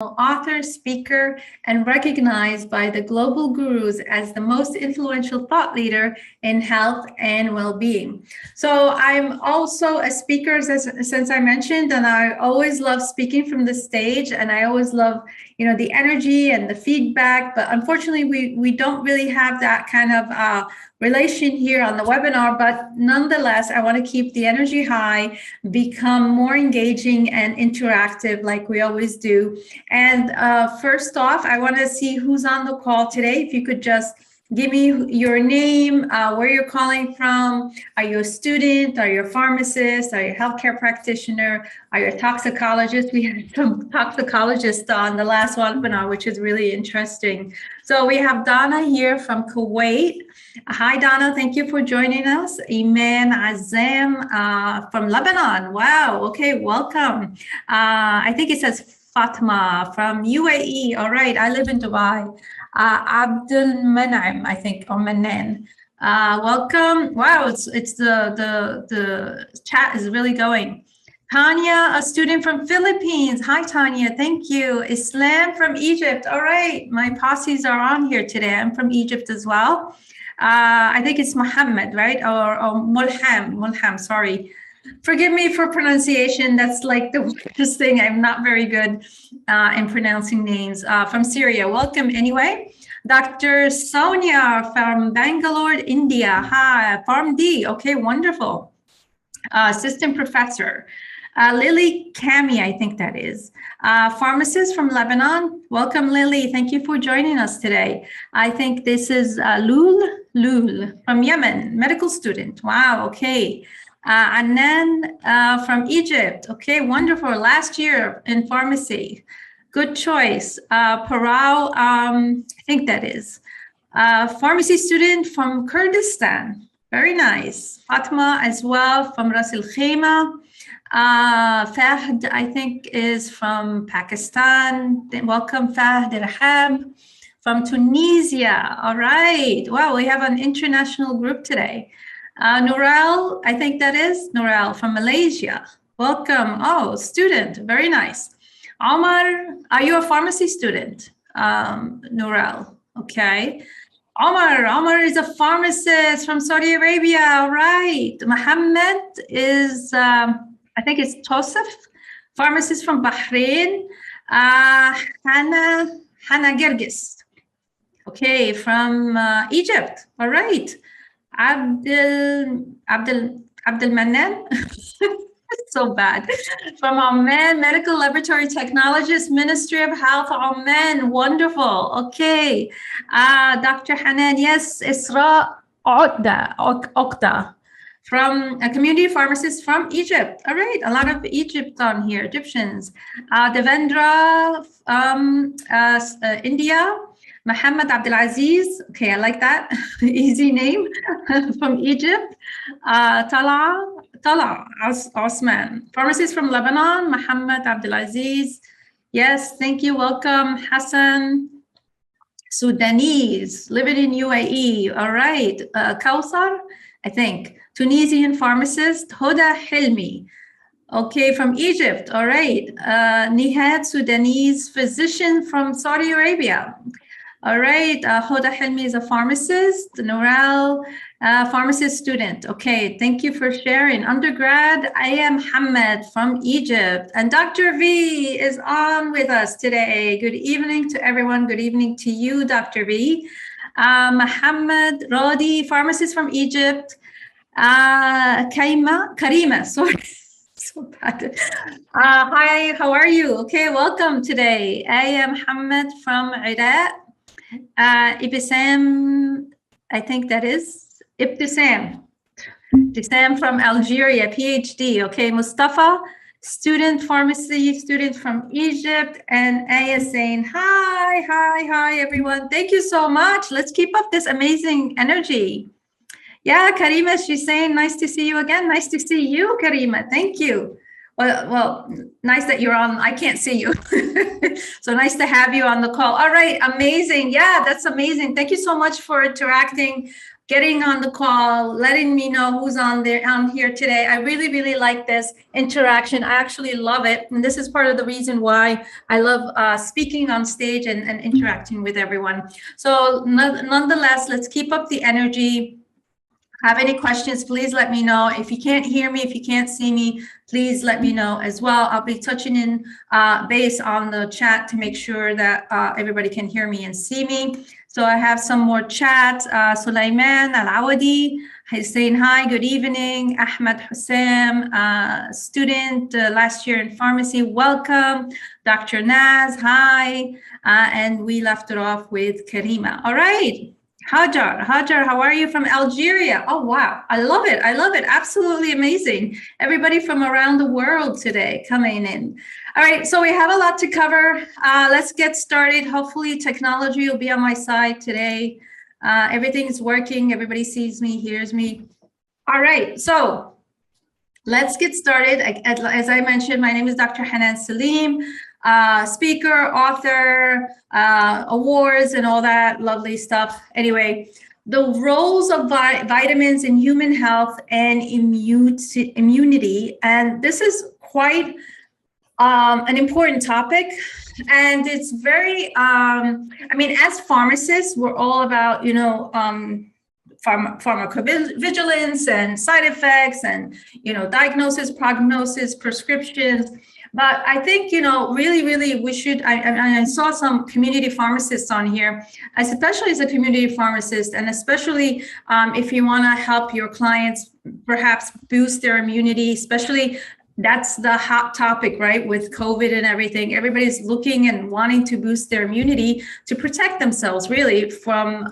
author, speaker, and recognized by the global gurus as the most influential thought leader in health and well-being. So I'm also a speaker, since I mentioned, and I always love speaking from the stage, and I always love, the energy and the feedback. But unfortunately, we don't really have that kind of relation here on the webinar, but nonetheless, I want to keep the energy high, become more engaging and interactive like we always do. And first off, I want to see who's on the call today. If you could just give me your name, where you're calling from. Are you a student? Are you a pharmacist? Are you a healthcare practitioner? Are you a toxicologist? We had some toxicologists on the last webinar, which is really interesting. So we have Donna here from Kuwait. Hi, Donna. Thank you for joining us. Iman Azam from Lebanon. Wow. Okay. Welcome. I think it says Fatma from UAE. All right. I live in Dubai. Abdul Man'am, I think, or Manan. Welcome. Wow, it's the chat is really going. Tanya, a student from Philippines. Hi, Tanya. Thank you. Islam from Egypt. All right, my posses are on here today. I'm from Egypt as well. I think it's Muhammad, right? Or Mulham. Sorry. Forgive me for pronunciation. That's like the worst thing. I'm not very good in pronouncing names. From Syria. Welcome anyway. Dr. Sonia from Bangalore, India. Hi, Farm D. Okay, wonderful. Assistant professor. Lily Kami, I think that is. Pharmacist from Lebanon. Welcome, Lily. Thank you for joining us today. I think this is Lul from Yemen, medical student. Wow, okay. Anand from Egypt. Okay, wonderful. Last year in pharmacy. Good choice. Parao, I think that is. Pharmacy student from Kurdistan. Very nice. Fatma as well from Ras Al Khaimah. Fahd, I think, is from Pakistan. Welcome, Fahd Irhab from Tunisia. All right. Wow, we have an international group today. Nourel, I think that is Nourel from Malaysia. Welcome. Oh, student. Very nice. Omar, are you a pharmacy student? Nourel. Okay. Omar is a pharmacist from Saudi Arabia. All right. Mohammed is, I think it's Tosef, pharmacist from Bahrain. Hannah Gergis. Okay, from Egypt. All right. Abdul Manan, so bad. From Oman, Medical Laboratory Technologist, Ministry of Health, Oman. Wonderful. Okay. Dr. Hanan, yes, Isra Okta from a community pharmacist from Egypt. All right, a lot of Egypt on here, Egyptians. Devendra, India. Muhammad Abdulaziz, okay, I like that, easy name, from Egypt. Tala Osman, pharmacist from Lebanon. Muhammad Abdulaziz, yes, thank you, welcome. Hassan, Sudanese, living in UAE, all right. Kausar, I think, Tunisian pharmacist. Hoda Hilmi, okay, from Egypt, all right. Nihad, Sudanese physician from Saudi Arabia. All right, Hoda Helmi is a pharmacist. Nourel, pharmacist student. Okay, thank you for sharing. Undergrad, I am Hamad from Egypt. And Dr. V is on with us today. Good evening to everyone. Good evening to you, Dr. V. Mohammed Radi, pharmacist from Egypt. Karima, sorry. So bad. Hi, how are you? Okay, welcome today. I am Hamad from Iraq. Ibtisam, I think that is Ibtisam from Algeria, PhD. Okay, Mustafa, student pharmacy, student from Egypt, and Aya saying hi everyone. Thank you so much. Let's keep up this amazing energy. Yeah, Karima, she's saying nice to see you again. Nice to see you, Karima. Thank you. Well, nice that you're on. I can't see you. So nice to have you on the call. All right, amazing. Yeah, that's amazing. Thank you so much for interacting. getting on the call, letting me know who's on here today. I really, really like this interaction. I actually love it. And this is part of the reason why I love speaking on stage and interacting with everyone. So nonetheless, let's keep up the energy. Have any questions, please let me know. If you can't hear me, if you can't see me, please let me know as well. I'll be touching in base on the chat to make sure that everybody can hear me and see me. So I have some more chat. Sulaiman Al-Awadi, he's saying hi, good evening. Ahmed Hussam, student last year in pharmacy, welcome. Dr. Naz, hi. And we left it off with Karima. All right. Hajar, how are you from Algeria? Oh, wow. I love it. I love it. Absolutely amazing. Everybody from around the world today coming in. All right. So we have a lot to cover. Let's get started. Hopefully technology will be on my side today. Everything is working. Everybody sees me, hears me. All right. So let's get started. As I mentioned, my name is Dr. Hanan Salim. Speaker, author, awards, and all that lovely stuff. Anyway, the roles of vitamins in human health and immunity, and this is quite an important topic. And it's very, I mean, as pharmacists, we're all about, you know, pharmacovigilance and side effects and, you know, diagnosis, prognosis, prescriptions. But I think, you know, really, we should, I saw some community pharmacists on here, especially as a community pharmacist, and especially if you want to help your clients perhaps boost their immunity, especially that's the hot topic, right? With COVID and everything, everybody's looking and wanting to boost their immunity to protect themselves really from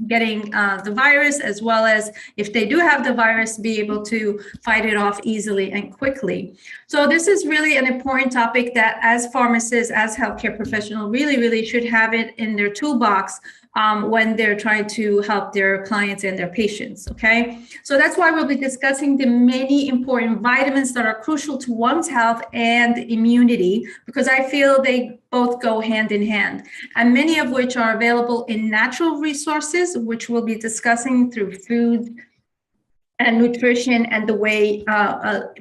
getting the virus, as well as if they do have the virus, be able to fight it off easily and quickly. So this is really an important topic that as pharmacists, as healthcare professionals, really should have it in their toolbox when they're trying to help their clients and their patients, okay? So that's why we'll be discussing the many important vitamins that are crucial to one's health and immunity, because I feel they both go hand in hand, and many of which are available in natural resources, which we'll be discussing through food and nutrition and the way,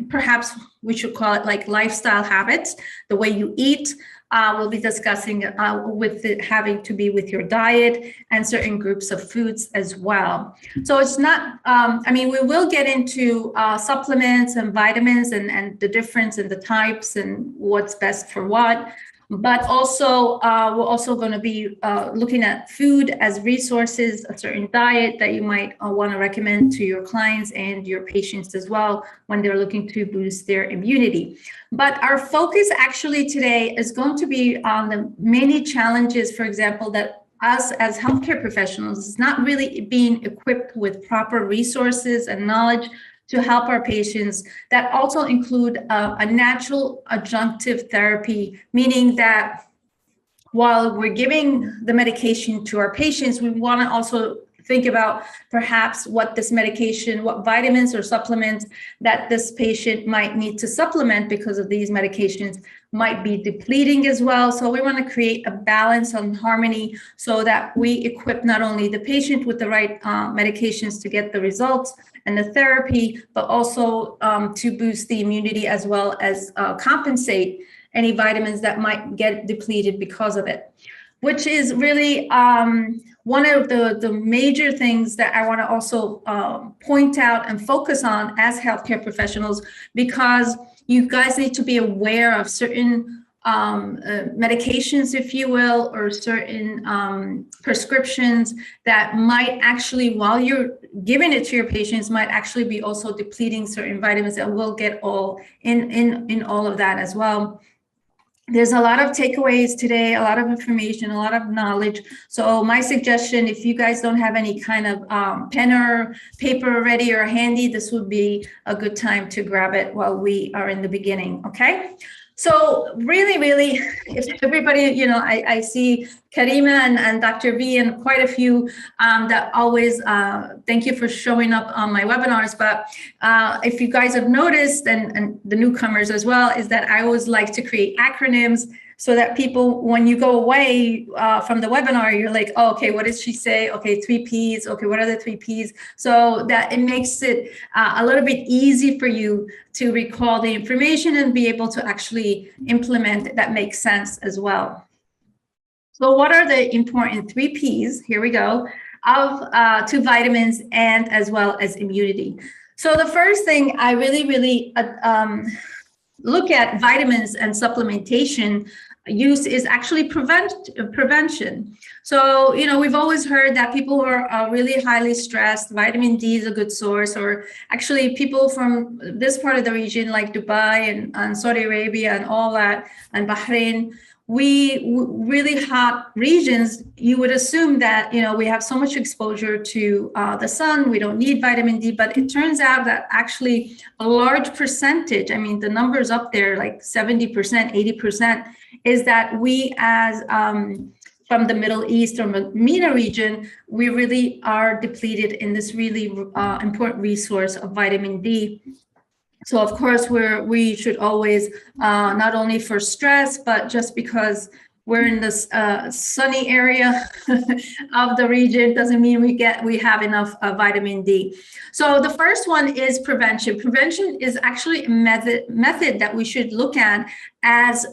perhaps we should call it like lifestyle habits, the way you eat. We'll be discussing with it having to be with your diet and certain groups of foods as well. So it's not, I mean, we will get into supplements and vitamins and the difference in the types and what's best for what. But also, we're also going to be looking at food as resources, a certain diet that you might want to recommend to your clients and your patients as well when they're looking to boost their immunity. But our focus actually today is going to be on the many challenges, for example, that us as healthcare professionals is not really being equipped with proper resources and knowledge to help our patients, that also include a natural adjunctive therapy, meaning that while we're giving the medication to our patients, we want to also think about perhaps what this medication, what vitamins or supplements that this patient might need to supplement because of these medications might be depleting as well. So we want to create a balance and harmony so that we equip not only the patient with the right medications to get the results and the therapy, but also to boost the immunity as well as compensate any vitamins that might get depleted because of it, which is really one of the major things that I want to also point out and focus on as healthcare professionals, because you guys need to be aware of certain medications, if you will, or certain prescriptions that might actually, while you're giving it to your patients, might actually be also depleting certain vitamins, and we'll get all in all of that as well. There's a lot of takeaways today, a lot of information, a lot of knowledge. So my suggestion, if you guys don't have any kind of pen or paper ready or handy, this would be a good time to grab it while we are in the beginning, okay? So really, if everybody, you know, I see Karima and Dr. V and quite a few that always, thank you for showing up on my webinars. But if you guys have noticed, and the newcomers as well, is that I always like to create acronyms so that people, when you go away from the webinar, you're like, oh, okay, what did she say? Okay, 3Ps. Okay, what are the 3Ps? So that it makes it a little bit easy for you to recall the information and be able to actually implement that makes sense as well. So what are the important 3Ps? Here we go, of to vitamins and as well as immunity. So the first thing I really look at vitamins and supplementation use is actually prevention. So, you know, we've always heard that people who are really highly stressed, vitamin D is a good source, or actually people from this part of the region like Dubai and Saudi Arabia and all that, and Bahrain, really hot regions, you would assume that, you know, we have so much exposure to the sun, we don't need vitamin D, but it turns out that actually a large percentage, I mean, the numbers up there, like 70%, 80%, is that we as from the Middle East or MENA region, we really are depleted in this really important resource of vitamin D. So of course, we should always, not only for stress, but just because we're in this sunny area of the region doesn't mean we have enough vitamin D. So the first one is prevention. Prevention is actually a method that we should look at as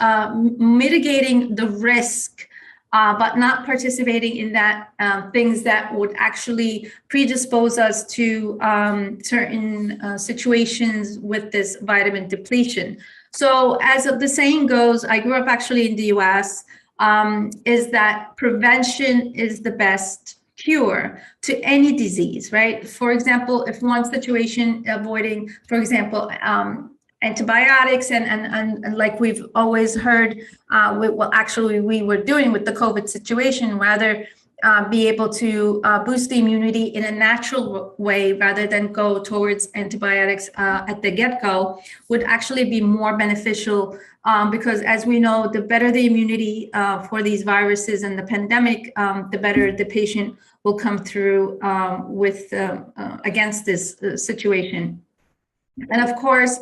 mitigating the risk, but not participating in that things that would actually predispose us to certain situations with this vitamin depletion. So as the saying goes, I grew up actually in the US, is that prevention is the best cure to any disease, right? For example, if one situation avoiding, for example, antibiotics and like we've always heard, well, actually we were doing with the COVID situation, rather be able to boost the immunity in a natural way rather than go towards antibiotics at the get-go, would actually be more beneficial, because as we know, the better the immunity for these viruses and the pandemic, the better the patient will come through with against this situation. And of course,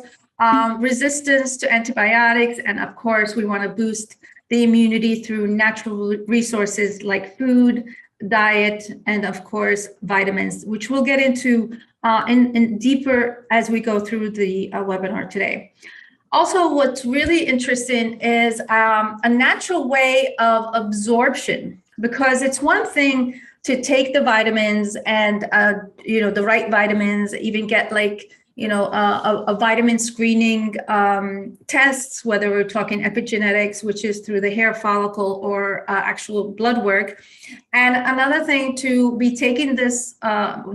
resistance to antibiotics, and of course we want to boost the immunity through natural resources like food, diet, and of course vitamins, which we'll get into in deeper as we go through the webinar today. Also, what's really interesting is a natural way of absorption, because it's one thing to take the vitamins and you know, the right vitamins, even get like, you know, a vitamin screening tests, whether we're talking epigenetics, which is through the hair follicle, or actual blood work. And another thing to be taking this,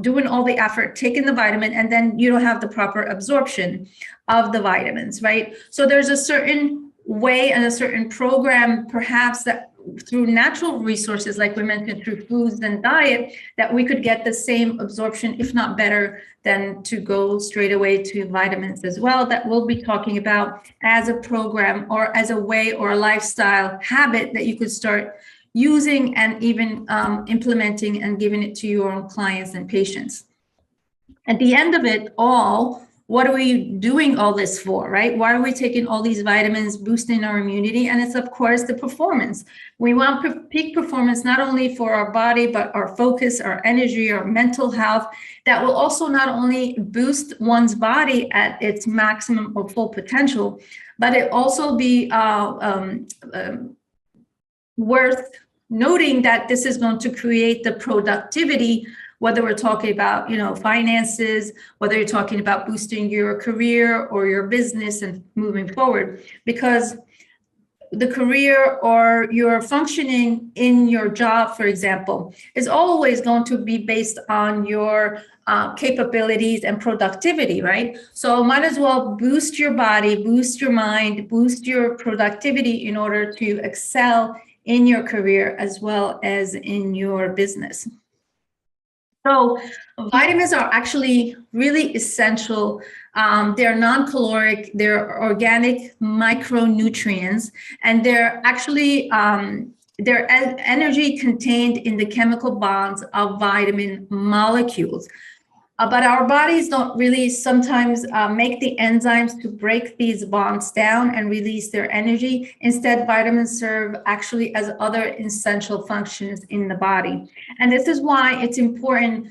doing all the effort, taking the vitamin, and then you don't have the proper absorption of the vitamins, right? So there's a certain way and a certain program, perhaps, that through natural resources, like we mentioned, through foods and diet, that we could get the same absorption, if not better, than to go straight away to vitamins as well, that we'll be talking about as a program or as a way or a lifestyle habit that you could start using and even implementing and giving it to your own clients and patients. At the end of it all, what are we doing all this for, right? Why are we taking all these vitamins, boosting our immunity? And it's, of course, the performance. We want peak performance, not only for our body, but our focus, our energy, our mental health, that will also not only boost one's body at its maximum or full potential, but it also be worth noting that this is going to create the productivity, whether we're talking about, you know, finances, whether you're talking about boosting your career or your business and moving forward, because the career or your functioning in your job, for example, is always going to be based on your capabilities and productivity, right? So might as well boost your body, boost your mind, boost your productivity in order to excel in your career as well as in your business. So vitamins are actually really essential. They're non-caloric, they're organic micronutrients, and they're actually they're energy contained in the chemical bonds of vitamin molecules. But our bodies don't really sometimes make the enzymes to break these bonds down and release their energy. Instead, vitamins serve actually as other essential functions in the body. And this is why it's important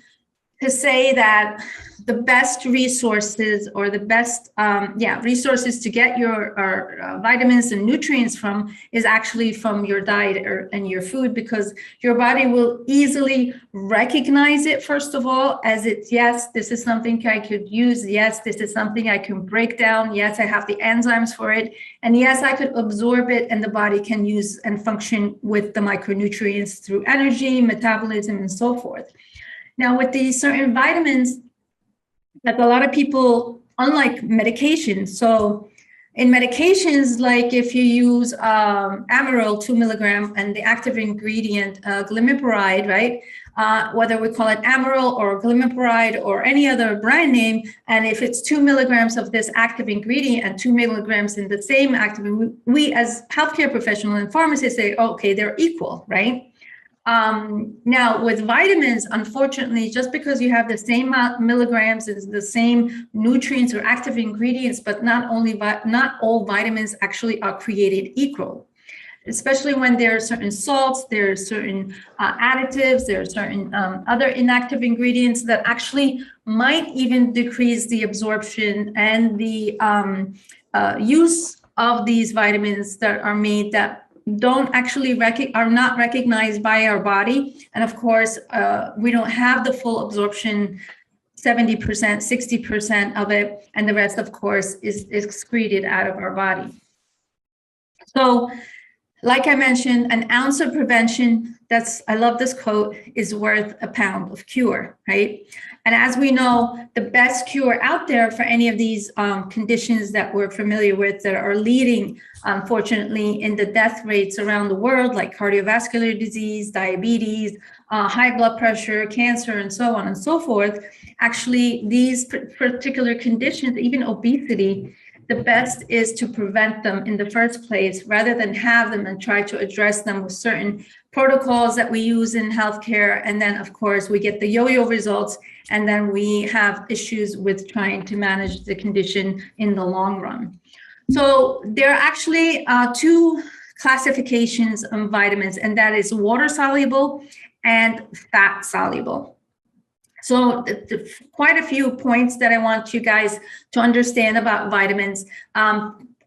to say that the best resources or the best resources to get your vitamins and nutrients from is actually from your diet and your food, because your body will easily recognize it, first of all, as it's, yes, this is something I could use. Yes, this is something I can break down. Yes, I have the enzymes for it. And yes, I could absorb it, and the body can use and function with the micronutrients through energy, metabolism, and so forth. Now, with these certain vitamins, that a lot of people, unlike medications, so in medications, like if you use Amaryl 2 milligram and the active ingredient glimepiride, right? Whether we call it Amaryl or glimepiride or any other brand name, and if it's 2 milligrams of this active ingredient and 2 milligrams in the same active, we as healthcare professionals and pharmacists say, okay, they're equal, right? Now, with vitamins, unfortunately, just because you have the same milligrams as the same nutrients or active ingredients, but not all vitamins actually are created equal, especially when there are certain salts, there are certain additives, there are certain other inactive ingredients that actually might even decrease the absorption and the use of these vitamins that are made that don't actually are not recognized by our body. And of course, we don't have the full absorption, 70%, 60% of it, and the rest, of course, is excreted out of our body. So, like I mentioned, an ounce of prevention, I love this quote, is worth a pound of cure, right? And as we know, the best cure out there for any of these conditions that we're familiar with that are leading, unfortunately, in the death rates around the world, like cardiovascular disease, diabetes, high blood pressure, cancer, and so on and so forth, actually, these particular conditions, even obesity, the best is to prevent them in the first place rather than have them and try to address them with certain protocols that we use in healthcare. And then, of course, we get the yo-yo results, and then we have issues with trying to manage the condition in the long run. So there are actually two classifications of vitamins, and that is water soluble and fat soluble. So quite a few points that I want you guys to understand about vitamins.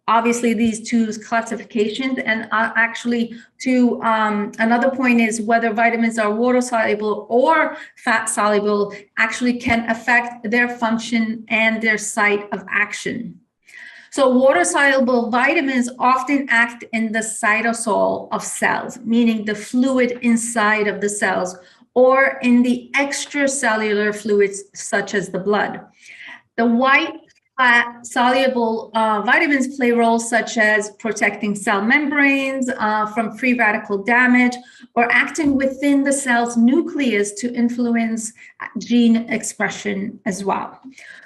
Obviously, these two classifications, and actually another point is whether vitamins are water soluble or fat soluble actually can affect their function and their site of action. So water soluble vitamins often act in the cytosol of cells, meaning the fluid inside of the cells, or in the extracellular fluids such as the blood. The white fat soluble vitamins play roles such as protecting cell membranes from free radical damage, or acting within the cell's nucleus to influence gene expression as well.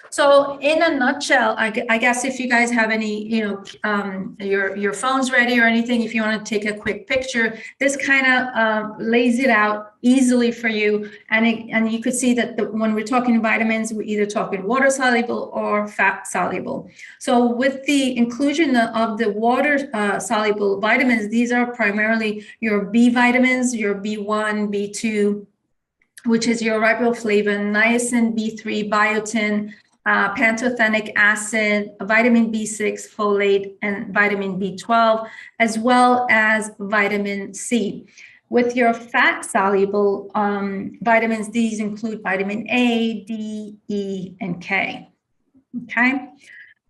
So in a nutshell, I guess if you guys have any, your phones ready or anything, if you want to take a quick picture, this kind of lays it out easily for you. And you could see that when we're talking vitamins, we're either talking water soluble or fat soluble. So with the inclusion of the water soluble vitamins, these are primarily your B vitamins, your B1, B2, which is your riboflavin, niacin, B3, biotin, pantothenic acid, vitamin B6, folate, and vitamin B12, as well as vitamin C. With your fat-soluble vitamins, these include vitamin A, D, E, and K, okay?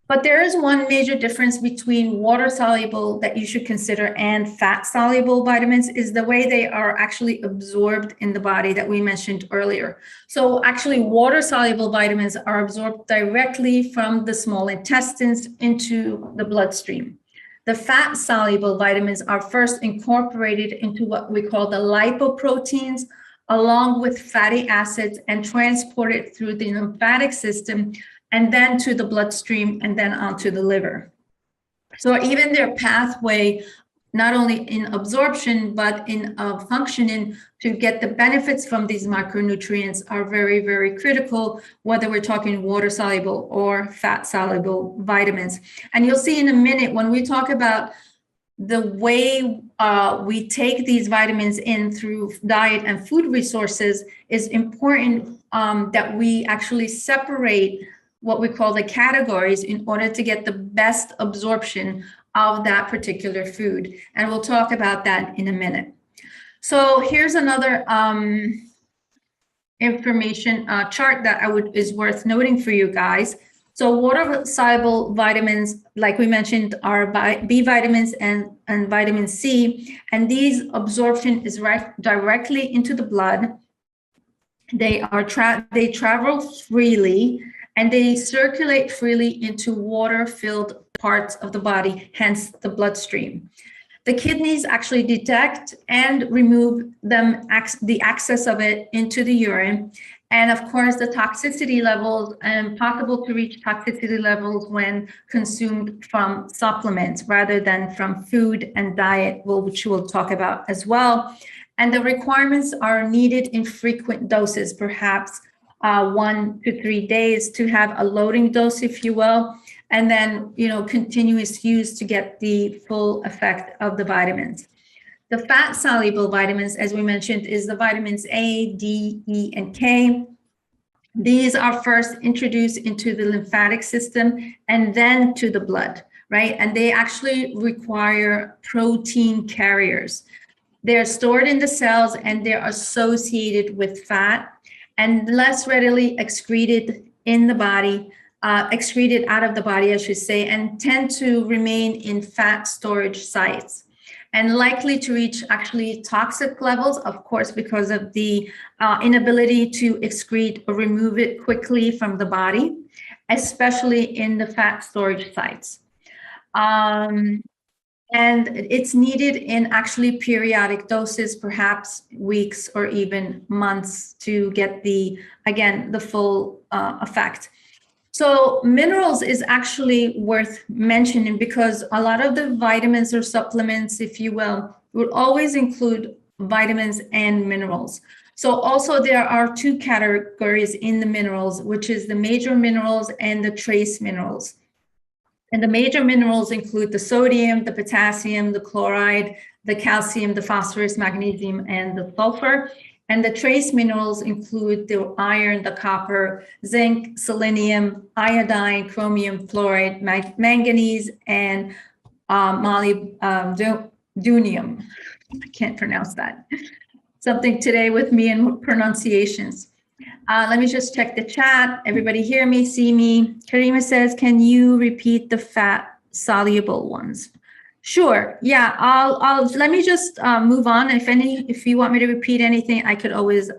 But there is one major difference between water-soluble that you should consider and fat-soluble vitamins is the way they are actually absorbed in the body that we mentioned earlier. So actually, water-soluble vitamins are absorbed directly from the small intestines into the bloodstream. The fat-soluble vitamins are first incorporated into what we call the lipoproteins, along with fatty acids, and transported through the lymphatic system, and then to the bloodstream, and then onto the liver. So even their pathway not only in absorption, but in functioning to get the benefits from these micronutrients are very, very critical, whether we're talking water soluble or fat soluble vitamins. And you'll see in a minute when we talk about the way we take these vitamins in through diet and food resources is important, that we actually separate what we call the categories in order to get the best absorption of that particular food. And we'll talk about that in a minute. So here's another information chart that is worth noting for you guys. So water-soluble vitamins, like we mentioned, are B vitamins and vitamin C, and these absorption is directly into the blood. They travel freely, and they circulate freely into water-filled parts of the body, hence the bloodstream. The kidneys actually detect and remove them, the excess of it into the urine. And of course, the toxicity levels, and possible to reach toxicity levels when consumed from supplements rather than from food and diet, which we'll talk about as well. And the requirements are needed in frequent doses, perhaps 1 to 3 days to have a loading dose, if you will, and then, continuous use to get the full effect of the vitamins. The fat-soluble vitamins, as we mentioned, is the vitamins A, D, E, and K. These are first introduced into the lymphatic system and then to the blood, right? And they actually require protein carriers. They're stored in the cells and they're associated with fat and less readily excreted in the body, excreted out of the body, I should say, and tend to remain in fat storage sites, and likely to reach actually toxic levels, of course, because of the inability to excrete or remove it quickly from the body, especially in the fat storage sites. And it's needed in actually periodic doses, perhaps weeks or even months to get the full effect. So minerals is actually worth mentioning because a lot of the vitamins or supplements, if you will, would always include vitamins and minerals. So also there are two categories in the minerals, which is the major minerals and the trace minerals. And the major minerals include the sodium, the potassium, the chloride, the calcium, the phosphorus, magnesium, and the sulfur. And the trace minerals include the iron, the copper, zinc, selenium, iodine, chromium, fluoride, manganese, and molybdenum. I can't pronounce that. Something today with me and pronunciations. Let me just check the chat. Everybody hear me, see me? Karima says, can you repeat the fat soluble ones? Sure. Yeah, I'll let me just move on. If you want me to repeat anything, I could always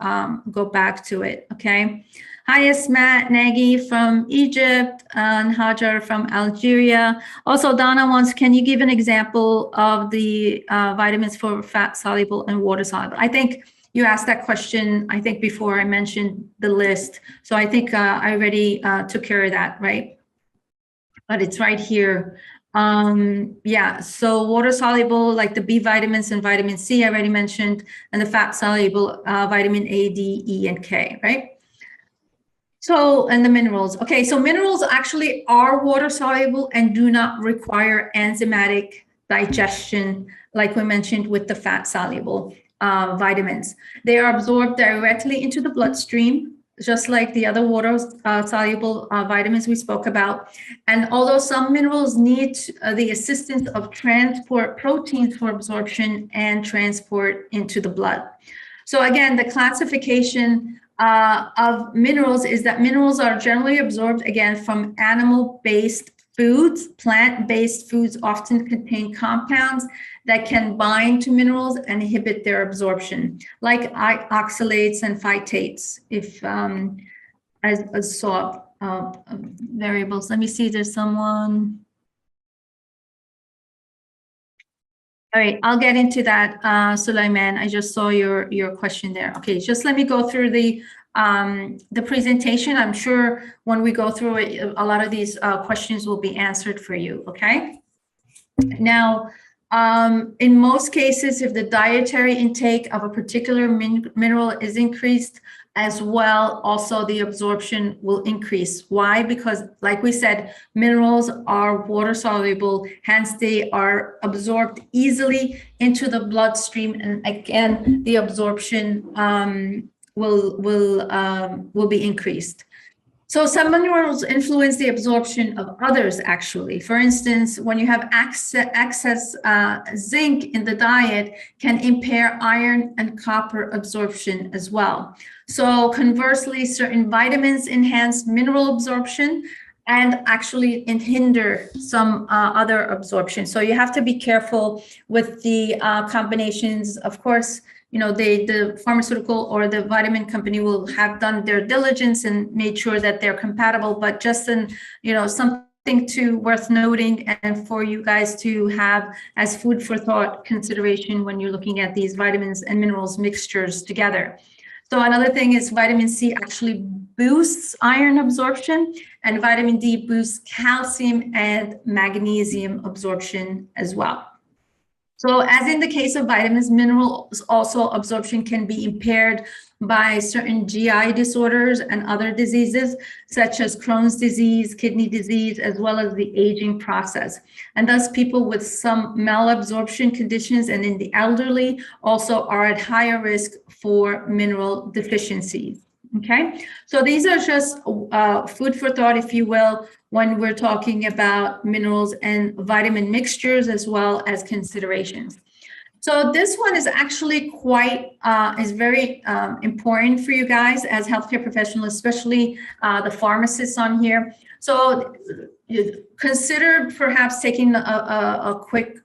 go back to it. Okay. Hi, it's Matt Nagy from Egypt and Hajar from Algeria. Also, Donna wants, can you give an example of the vitamins for fat soluble and water soluble? I think you asked that question, I think, before I mentioned the list. So I think I already took care of that, right? But it's right here. Yeah, so water soluble, like the B vitamins and vitamin C, I already mentioned, and the fat soluble vitamin A, D, E, and K, right? So, and the minerals. Okay, so minerals actually are water soluble and do not require enzymatic digestion, like we mentioned with the fat soluble vitamins. They are absorbed directly into the bloodstream, just like the other water soluble vitamins we spoke about. And although some minerals need the assistance of transport proteins for absorption and transport into the blood. So again, the classification of minerals is that minerals are generally absorbed, again, from animal-based foods. Plant-based foods often contain compounds that can bind to minerals and inhibit their absorption, like oxalates and phytates, if as saw variables. Let me see, there's someone. All right, I'll get into that, Sulaiman. I just saw your question there. Okay, just let me go through the presentation. I'm sure when we go through it, a lot of these questions will be answered for you, okay? Now, In most cases, if the dietary intake of a particular mineral is increased as well, also the absorption will increase. Why? Because like we said, minerals are water soluble, hence they are absorbed easily into the bloodstream. And again, the absorption will be increased. So some minerals influence the absorption of others, actually. For instance, when you have excess zinc in the diet, can impair iron and copper absorption as well. So conversely, certain vitamins enhance mineral absorption and actually hinder some other absorption. So you have to be careful with the combinations. Of course, you know, the pharmaceutical or the vitamin company will have done their diligence and made sure that they're compatible, but just something to worth noting and for you guys to have as food for thought consideration when you're looking at these vitamins and minerals mixtures together. So another thing is vitamin C actually boosts iron absorption, and vitamin D boosts calcium and magnesium absorption as well. So as in the case of vitamins, minerals also absorption can be impaired by certain GI disorders and other diseases, such as Crohn's disease, kidney disease, as well as the aging process. And thus people with some malabsorption conditions and in the elderly also are at higher risk for mineral deficiencies. Okay, so these are just food for thought, if you will, when we're talking about minerals and vitamin mixtures as well as considerations. So this one is actually is very important for you guys as healthcare professionals, especially the pharmacists on here. So consider perhaps taking a quick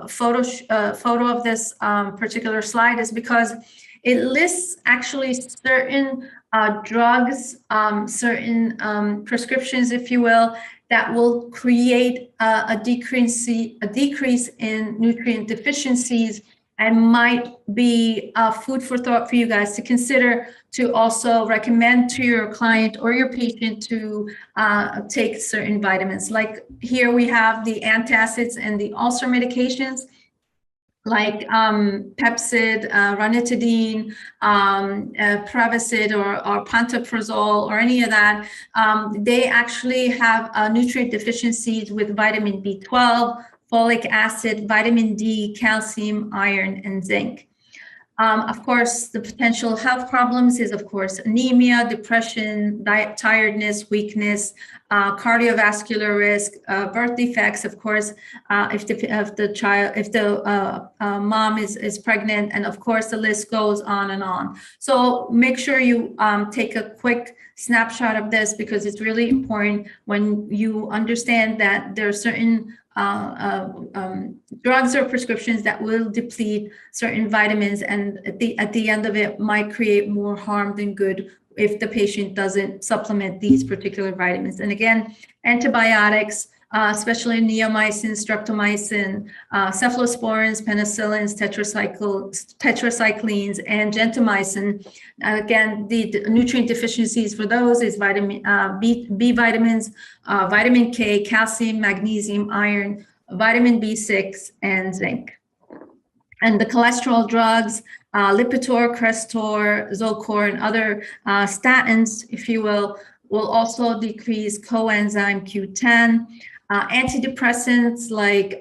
photo of this particular slide, is because it lists actually certain drugs, certain prescriptions, if you will, that will create a decrease in nutrient deficiencies, and might be food for thought for you guys to consider, to also recommend to your client or your patient to take certain vitamins. Like here we have the antacids and the ulcer medications, like Pepcid, ranitidine, Prevacid, or pantoprazole, or any of that. They actually have nutrient deficiencies with vitamin B12, folic acid, vitamin D, calcium, iron, and zinc. Of course, the potential health problems is, of course, anemia, depression, tiredness, weakness, cardiovascular risk, birth defects, of course, if the mom is pregnant, and of course, the list goes on and on. So make sure you take a quick snapshot of this, because it's really important when you understand that there are certain drugs or prescriptions that will deplete certain vitamins, and at the end of it might create more harm than good if the patient doesn't supplement these particular vitamins. And again, antibiotics, especially neomycin, streptomycin, cephalosporins, penicillins, tetracyclines, and gentamicin. Again, the nutrient deficiencies for those is vitamin B vitamins, vitamin K, calcium, magnesium, iron, vitamin B6, and zinc. And the cholesterol drugs, Lipitor, Crestor, Zocor, and other statins, if you will also decrease coenzyme Q10. Antidepressants like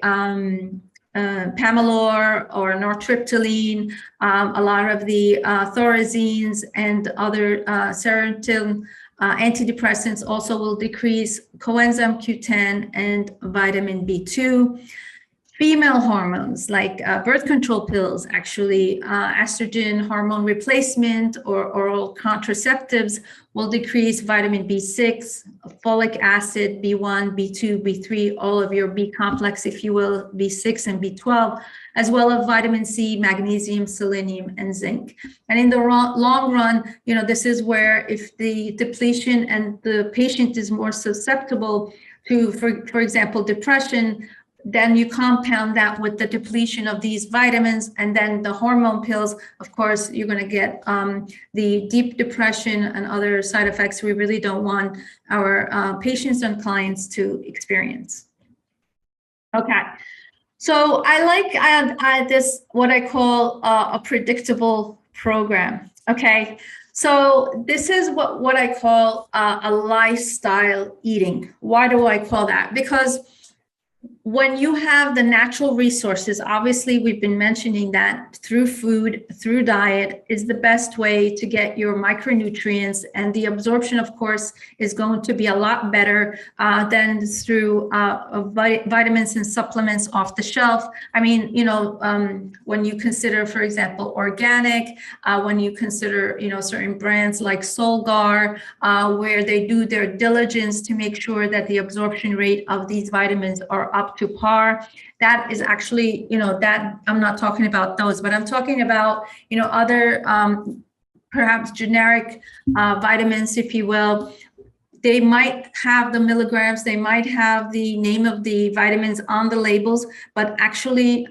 Pamelor or nortriptyline, a lot of the thorazines and other serotonin antidepressants also will decrease coenzyme Q10 and vitamin B2. Female hormones like birth control pills, actually estrogen hormone replacement or oral contraceptives will decrease vitamin B6, folic acid, B1, B2, B3, all of your B complex, if you will, B6 and B12, as well as vitamin C, magnesium, selenium, and zinc. And in the long run, this is where if the depletion and the patient is more susceptible to, for example, depression, then you compound that with the depletion of these vitamins, and then the hormone pills, of course, you're going to get the deep depression and other side effects we really don't want our patients and clients to experience. Okay. So I like this, what I call a predictable program. Okay. So this is what I call a lifestyle eating. Why do I call that? Because when you have the natural resources, obviously we've been mentioning that through food, through diet is the best way to get your micronutrients, and the absorption, of course, is going to be a lot better than through vitamins and supplements off the shelf. I mean, when you consider, for example, organic, when you consider, certain brands like Solgar, where they do their diligence to make sure that the absorption rate of these vitamins are up to par. That is actually, that I'm not talking about those, but I'm talking about, other perhaps generic vitamins, if you will. They might have the milligrams, they might have the name of the vitamins on the labels, but actually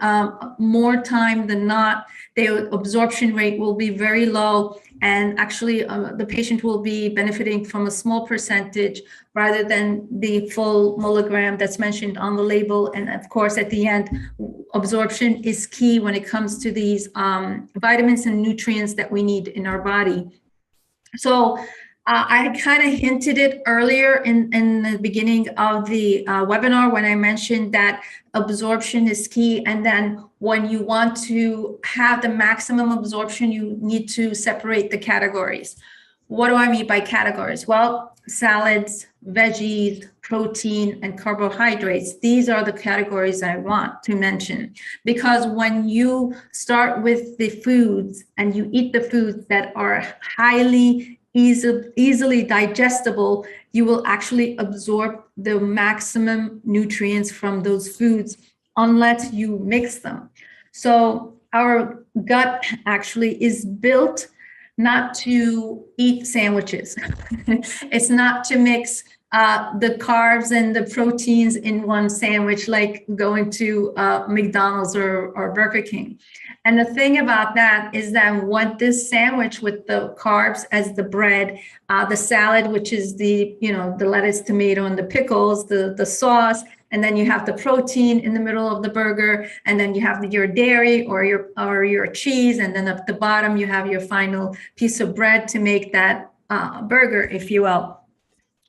more time than not, the absorption rate will be very low. And actually the patient will be benefiting from a small percentage rather than the full milligram that's mentioned on the label. And of course, at the end, absorption is key when it comes to these vitamins and nutrients that we need in our body. So I kind of hinted it earlier in the beginning of the webinar when I mentioned that absorption is key. And then when you want to have the maximum absorption, you need to separate the categories. What do I mean by categories? Well, salads, veggies, protein, and carbohydrates. These are the categories I want to mention, because when you start with the foods and you eat the foods that are highly easily digestible, you will actually absorb the maximum nutrients from those foods unless you mix them. So our gut actually is built not to eat sandwiches. It's not to mix the carbs and the proteins in one sandwich, like going to McDonald's or Burger King. And the thing about that is that what this sandwich with the carbs as the bread, the salad, which is the, the lettuce, tomato, and the pickles, the sauce, and then you have the protein in the middle of the burger, and then you have your dairy or your cheese, and then at the bottom you have your final piece of bread to make that burger, if you will.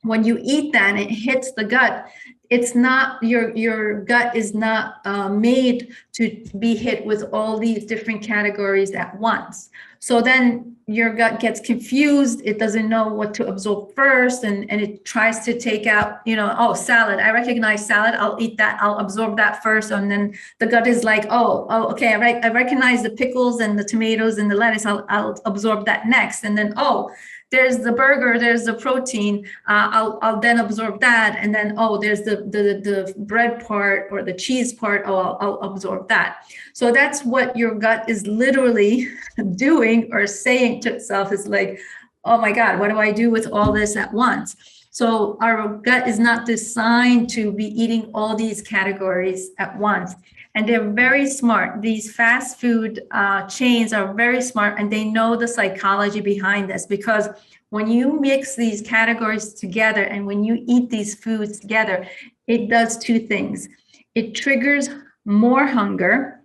When you eat that and it hits the gut, it's not, your gut is not made to be hit with all these different categories at once. So then your gut gets confused. It doesn't know what to absorb first, and it tries to take out, oh, salad. I recognize salad. I'll eat that. I'll absorb that first. And then the gut is like, oh, okay. I recognize the pickles and the tomatoes and the lettuce. I'll absorb that next. And then, oh, there's the burger, there's the protein, I'll then absorb that. And then, oh, there's the bread part or the cheese part, oh, I'll absorb that. So that's what your gut is literally doing or saying to itself, is like, oh my God, what do I do with all this at once? So our gut is not designed to be eating all these categories at once. And they're very smart. These fast food chains are very smart, and they know the psychology behind this, because when you mix these categories together and when you eat these foods together, it does two things. It triggers more hunger.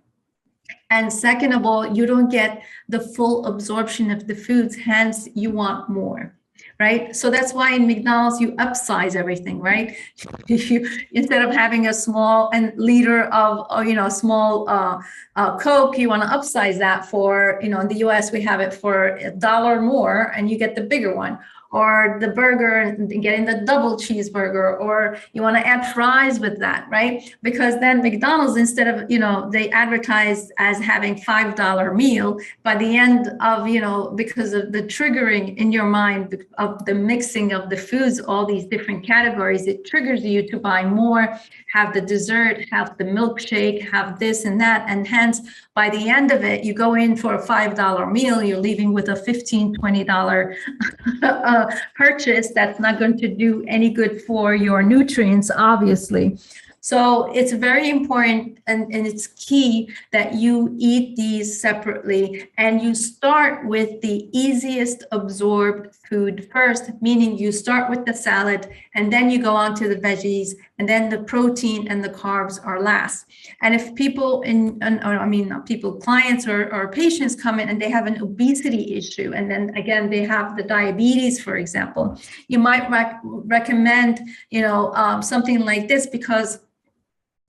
And second of all, you don't get the full absorption of the foods, hence you want more. Right? So that's why in McDonald's, you upsize everything, right? Instead of having a small liter of, small Coke, you want to upsize that for, in the US, we have it for $1 more and you get the bigger one. Or the burger and getting the double cheeseburger, or you want to add fries with that, right? Because then McDonald's, instead of, they advertise as having $5 meal, by the end of, because of the triggering in your mind of the mixing of the foods, all these different categories, it triggers you to buy more, have the dessert, have the milkshake, have this and that. And hence, by the end of it, you go in for a $5 meal, you're leaving with a $15, $20 purchase that's not going to do any good for your nutrients, obviously. So it's very important, and it's key that you eat these separately, and you start with the easiest absorbed food first, meaning you start with the salad and then you go on to the veggies and then the protein and the carbs are last. And if people not people, clients or patients come in and they have an obesity issue, and then again they have the diabetes, for example, you might recommend something like this, because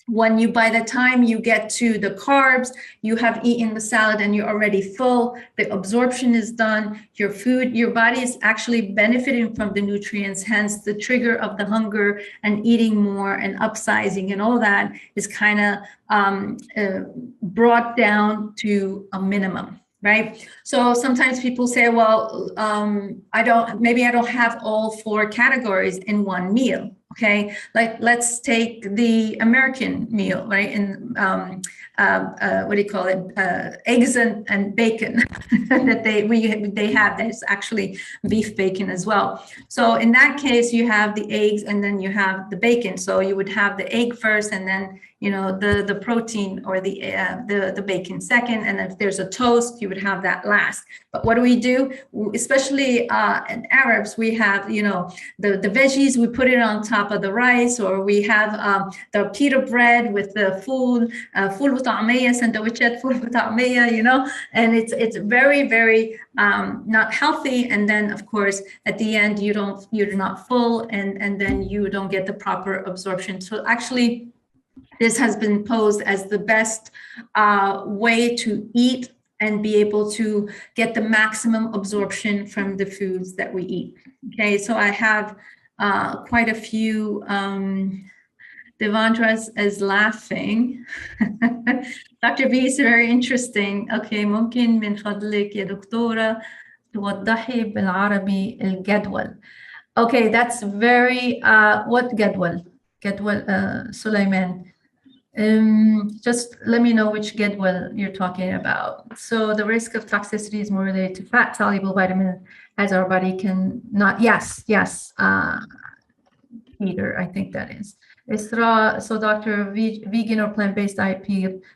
by the time you get to the carbs, you have eaten the salad and you're already full, the absorption is done, your body is actually benefiting from the nutrients, hence the trigger of the hunger and eating more and upsizing and all that is kind of brought down to a minimum. Right. So sometimes people say, well, I don't have all 4 categories in one meal. Okay, like let's take the American meal, right? And what do you call it? Eggs and bacon that they have. There's actually beef bacon as well. So in that case, you have the eggs and then you have the bacon. So you would have the egg first, and then the protein or the bacon second, and if there's a toast, you would have that last. But what do? Especially in Arabs, we have the veggies. We put it on top of the rice, or we have the pita bread with the ful وطعمية, sandwichet ful وطعمية, and it's very, very not healthy. And then of course at the end you're not full, and then you don't get the proper absorption. So actually, this has been posed as the best way to eat and be able to get the maximum absorption from the foods that we eat. Okay, so I have quite a few. Devandra is laughing. Dr. B is very interesting. Okay, ممكن من فضلك يا دكتورة توضحي بالعربي الجدول. Okay, that's very, what جدول? جدول Sulaiman. Just let me know which jadwal you're talking about. So the risk of toxicity is more related to fat soluble vitamins, as our body can not. Yes, Peter, I think that is. Isra, so Dr. Vegan or plant-based diet,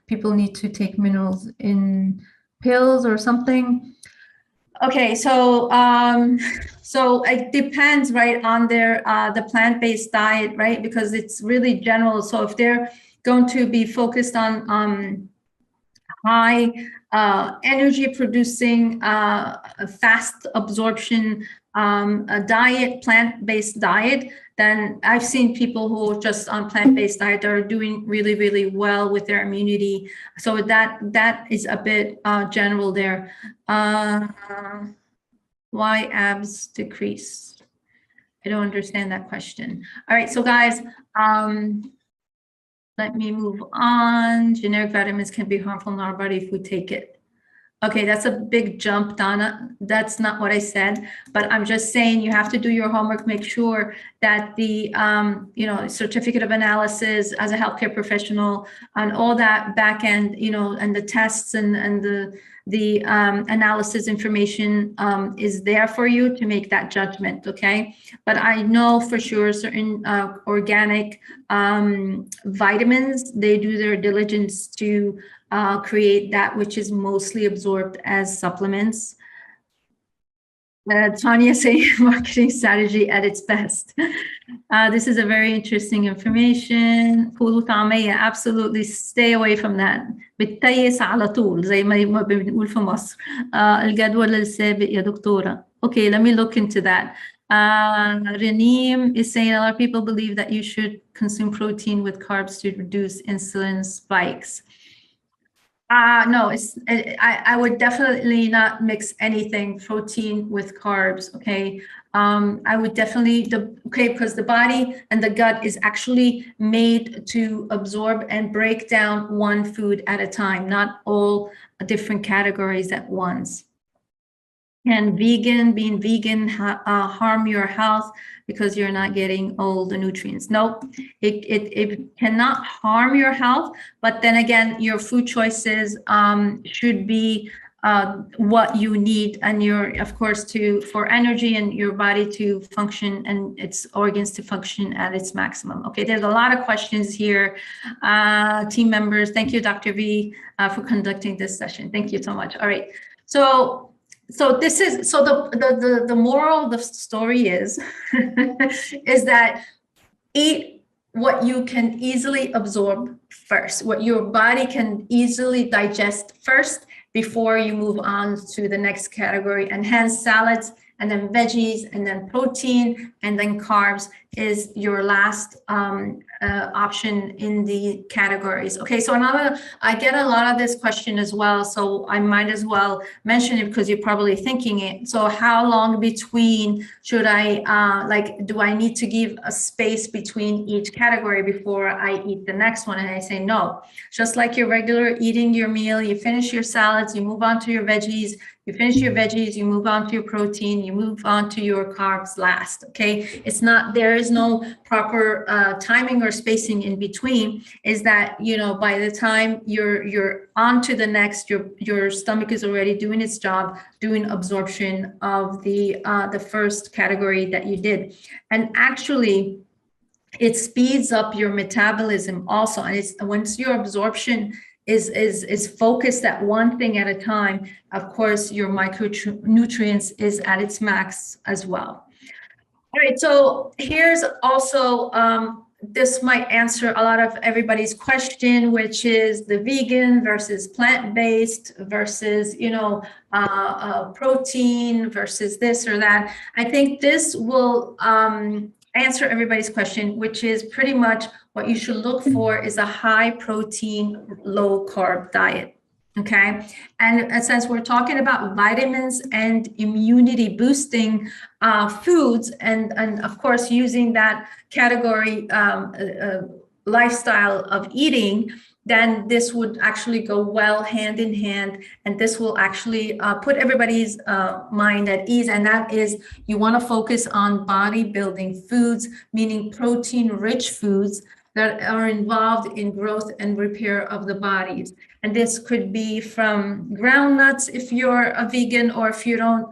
people need to take minerals in pills or something. Okay, so it depends, right, on their the plant-based diet, right, because it's really general. So if they're going to be focused on high energy producing, fast absorption diet, plant-based diet, then I've seen people who are just on plant-based diet are doing really, really well with their immunity. So that is a bit general there. Why abs decrease? I don't understand that question. All right, so guys, let me move on. Generic vitamins can be harmful in our body if we take it. Okay, that's a big jump, Donna. That's not what I said, but I'm just saying you have to do your homework, make sure that the certificate of analysis as a healthcare professional and all that back end, and the tests and the analysis information is there for you to make that judgment, okay? But I know for sure certain organic vitamins, they do their diligence to create that which is mostly absorbed as supplements. Tanya saying marketing strategy at its best. This is a very interesting information. فول وطعمية, absolutely stay away from that. بتيس على طول زي ما بنقول في مصر. الجدول السابق يا دكتورة. Okay, let me look into that. Reneem is saying a lot of people believe that you should consume protein with carbs to reduce insulin spikes. No, I would definitely not mix anything protein with carbs. Okay, I would definitely because the body and the gut is actually made to absorb and break down one food at a time, not all different categories at once. Can being vegan harm your health because you're not getting all the nutrients? Nope, it cannot harm your health, but then again, your food choices should be what you need, and of course, for energy and your body to function and its organs to function at its maximum. Okay, there's a lot of questions here. Team members, thank you, Dr. V, for conducting this session. Thank you so much. All right, so the moral of the story is is that eat what you can easily absorb first, what your body can easily digest first before you move on to the next category. And hence salads, and then veggies, and then protein, and then carbs is your last option in the categories. Okay, so I get a lot of this question as well, so I might as well mention it because you're probably thinking it. So how long between should I, do I need to give a space between each category before I eat the next one? And I say no. Just like your regular eating your meal, you finish your salads, you move on to your veggies, you finish your veggies, you move on to your protein, you move on to your carbs last, okay? It's not, there is no proper timing or spacing in between. Is that, you know, by the time you're on to the next, your stomach is already doing its job, doing absorption of the first category that you did. And actually, it speeds up your metabolism also. And it's once your absorption is focused at one thing at a time, of course, your micronutrients is at its max as well. All right, so here's also, this might answer a lot of everybody's question, which is the vegan versus plant-based versus, you know, protein versus this or that. I think this will answer everybody's question, which is pretty much what you should look for is a high protein, low carb diet. Okay, and since we're talking about vitamins and immunity boosting foods, and of course using that category lifestyle of eating, then this would actually go well hand in hand, and this will actually put everybody's mind at ease. And that is, you want to focus on bodybuilding foods, meaning protein-rich foods that are involved in growth and repair of the bodies. And this could be from ground nuts if you're a vegan, or if you don't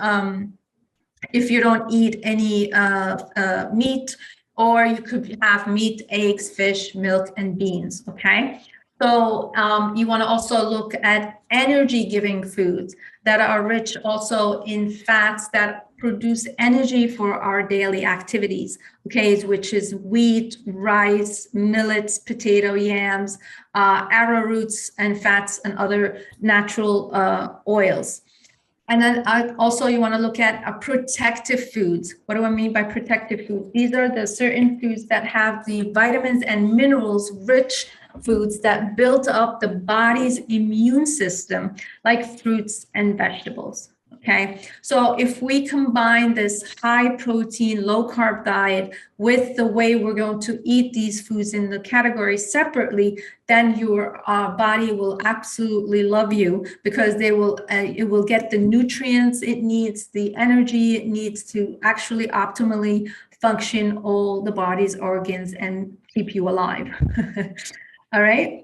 eat any meat, or you could have meat, eggs, fish, milk, and beans. Okay. So you want to also look at energy-giving foods that are rich also in fats that produce energy for our daily activities, okay, which is wheat, rice, millets, potato, yams, arrowroots, and fats, and other natural oils. And then also you want to look at protective foods. What do I mean by protective foods? These are the certain foods that have the vitamins and minerals rich foods that build up the body's immune system, like fruits and vegetables. Okay, so if we combine this high protein, low carb diet with the way we're going to eat these foods in the category separately, then your body will absolutely love you, because it will get the nutrients it needs, the energy it needs to actually optimally function all the body's organs and keep you alive. All right.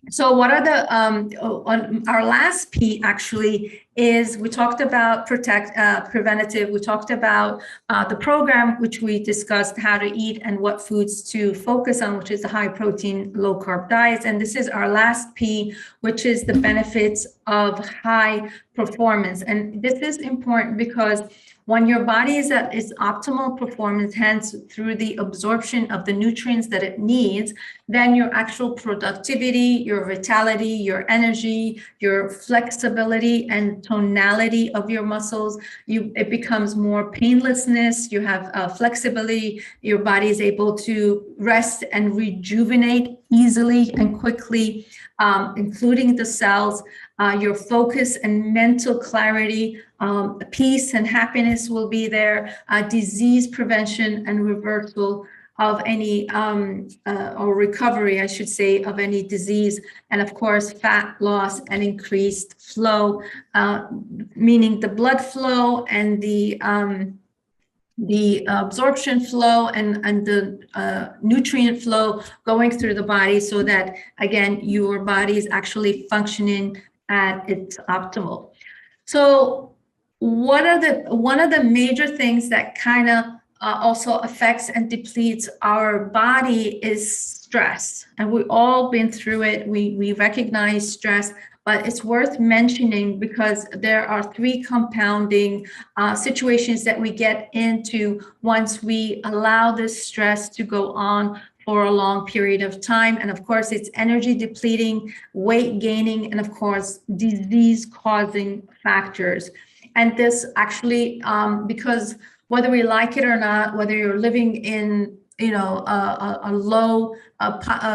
So what are the, on our last P actually is, we talked about preventative, we talked about the program, which we discussed how to eat and what foods to focus on, which is the high protein, low carb diets. And this is our last P, which is the benefits of high performance. And this is important because when your body is at its optimal performance, hence through the absorption of the nutrients that it needs, then your actual productivity, your vitality, your energy, your flexibility and tonality of your muscles, it becomes more painlessness. You have flexibility. Your body is able to rest and rejuvenate easily and quickly, including the cells. Your focus and mental clarity, peace and happiness will be there, disease prevention and reversal of any, or recovery, I should say, of any disease, and of course, fat loss and increased flow, meaning the blood flow and the absorption flow and the nutrient flow going through the body, so that, again, your body is actually functioning at its optimal. So one of the major things that kind of also affects and depletes our body is stress. And we've all been through it. We recognize stress, but it's worth mentioning because there are three compounding situations that we get into once we allow this stress to go on for a long period of time. And of course, it's energy depleting, weight gaining, and of course, disease causing factors. And this actually, because whether we like it or not, whether you're living in a low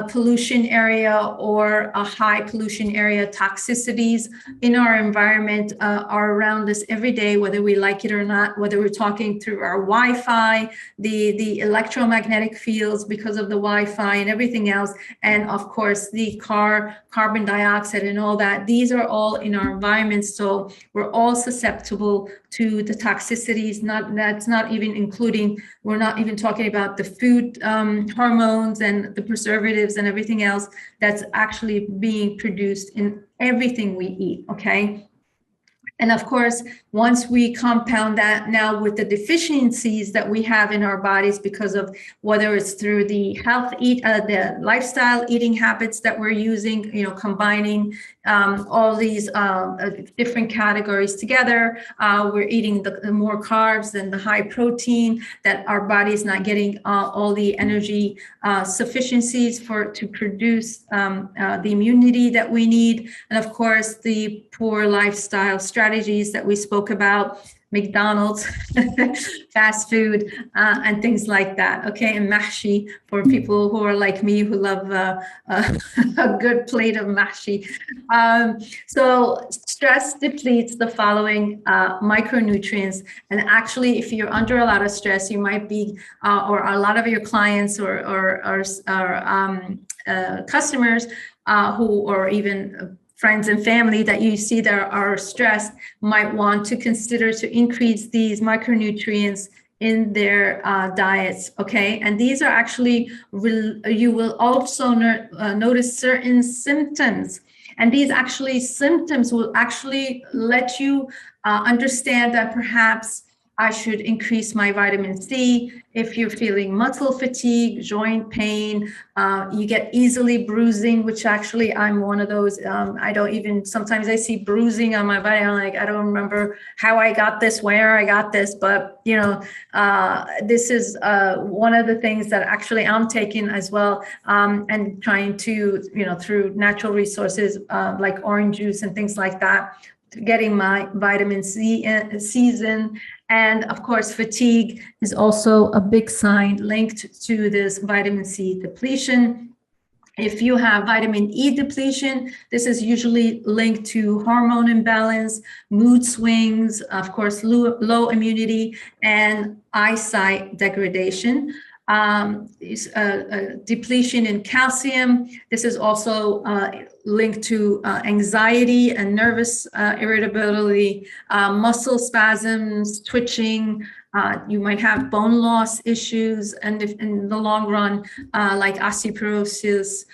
pollution area or a high pollution area, toxicities in our environment are around us every day, whether we like it or not, whether we're talking through our Wi-Fi, the electromagnetic fields because of the Wi-Fi and everything else, and of course the carbon dioxide and all that. These are all in our environment, so we're all susceptible to the toxicities. That's not even including, we're not even talking about the food hormones and the preservatives and everything else that's actually being produced in everything we eat, okay? And of course, once we compound that now with the deficiencies that we have in our bodies because of whether it's through the the lifestyle eating habits that we're using, combining all these different categories together, we're eating the more carbs and the high protein, that our body is not getting all the energy sufficiencies to produce the immunity that we need, and of course the poor lifestyle strategies that we spoke about, McDonald's, fast food, and things like that. Okay, and mahshi for people who are like me who love a good plate of mahshi. So stress depletes the following micronutrients, and actually, if you're under a lot of stress, you might be, or a lot of your clients or customers or even friends and family that you see that are stressed might want to consider to increase these micronutrients in their diets, okay? And these are actually, you will also notice certain symptoms. And these symptoms will actually let you understand that perhaps I should increase my vitamin C. If you're feeling muscle fatigue, joint pain, you get easily bruising, which actually I'm one of those. I don't even, sometimes I see bruising on my body. I'm like, I don't remember how I got this, where I got this, but this is one of the things that actually I'm taking as well, and trying to, through natural resources like orange juice and things like that, getting my vitamin C in. And of course, fatigue is also a big sign linked to this vitamin C depletion. If you have vitamin E depletion, this is usually linked to hormone imbalance, mood swings, of course, low immunity, and eyesight degradation. Depletion in calcium. This is also linked to anxiety and nervous irritability, muscle spasms, twitching. You might have bone loss issues, and if in the long run, like osteoporosis,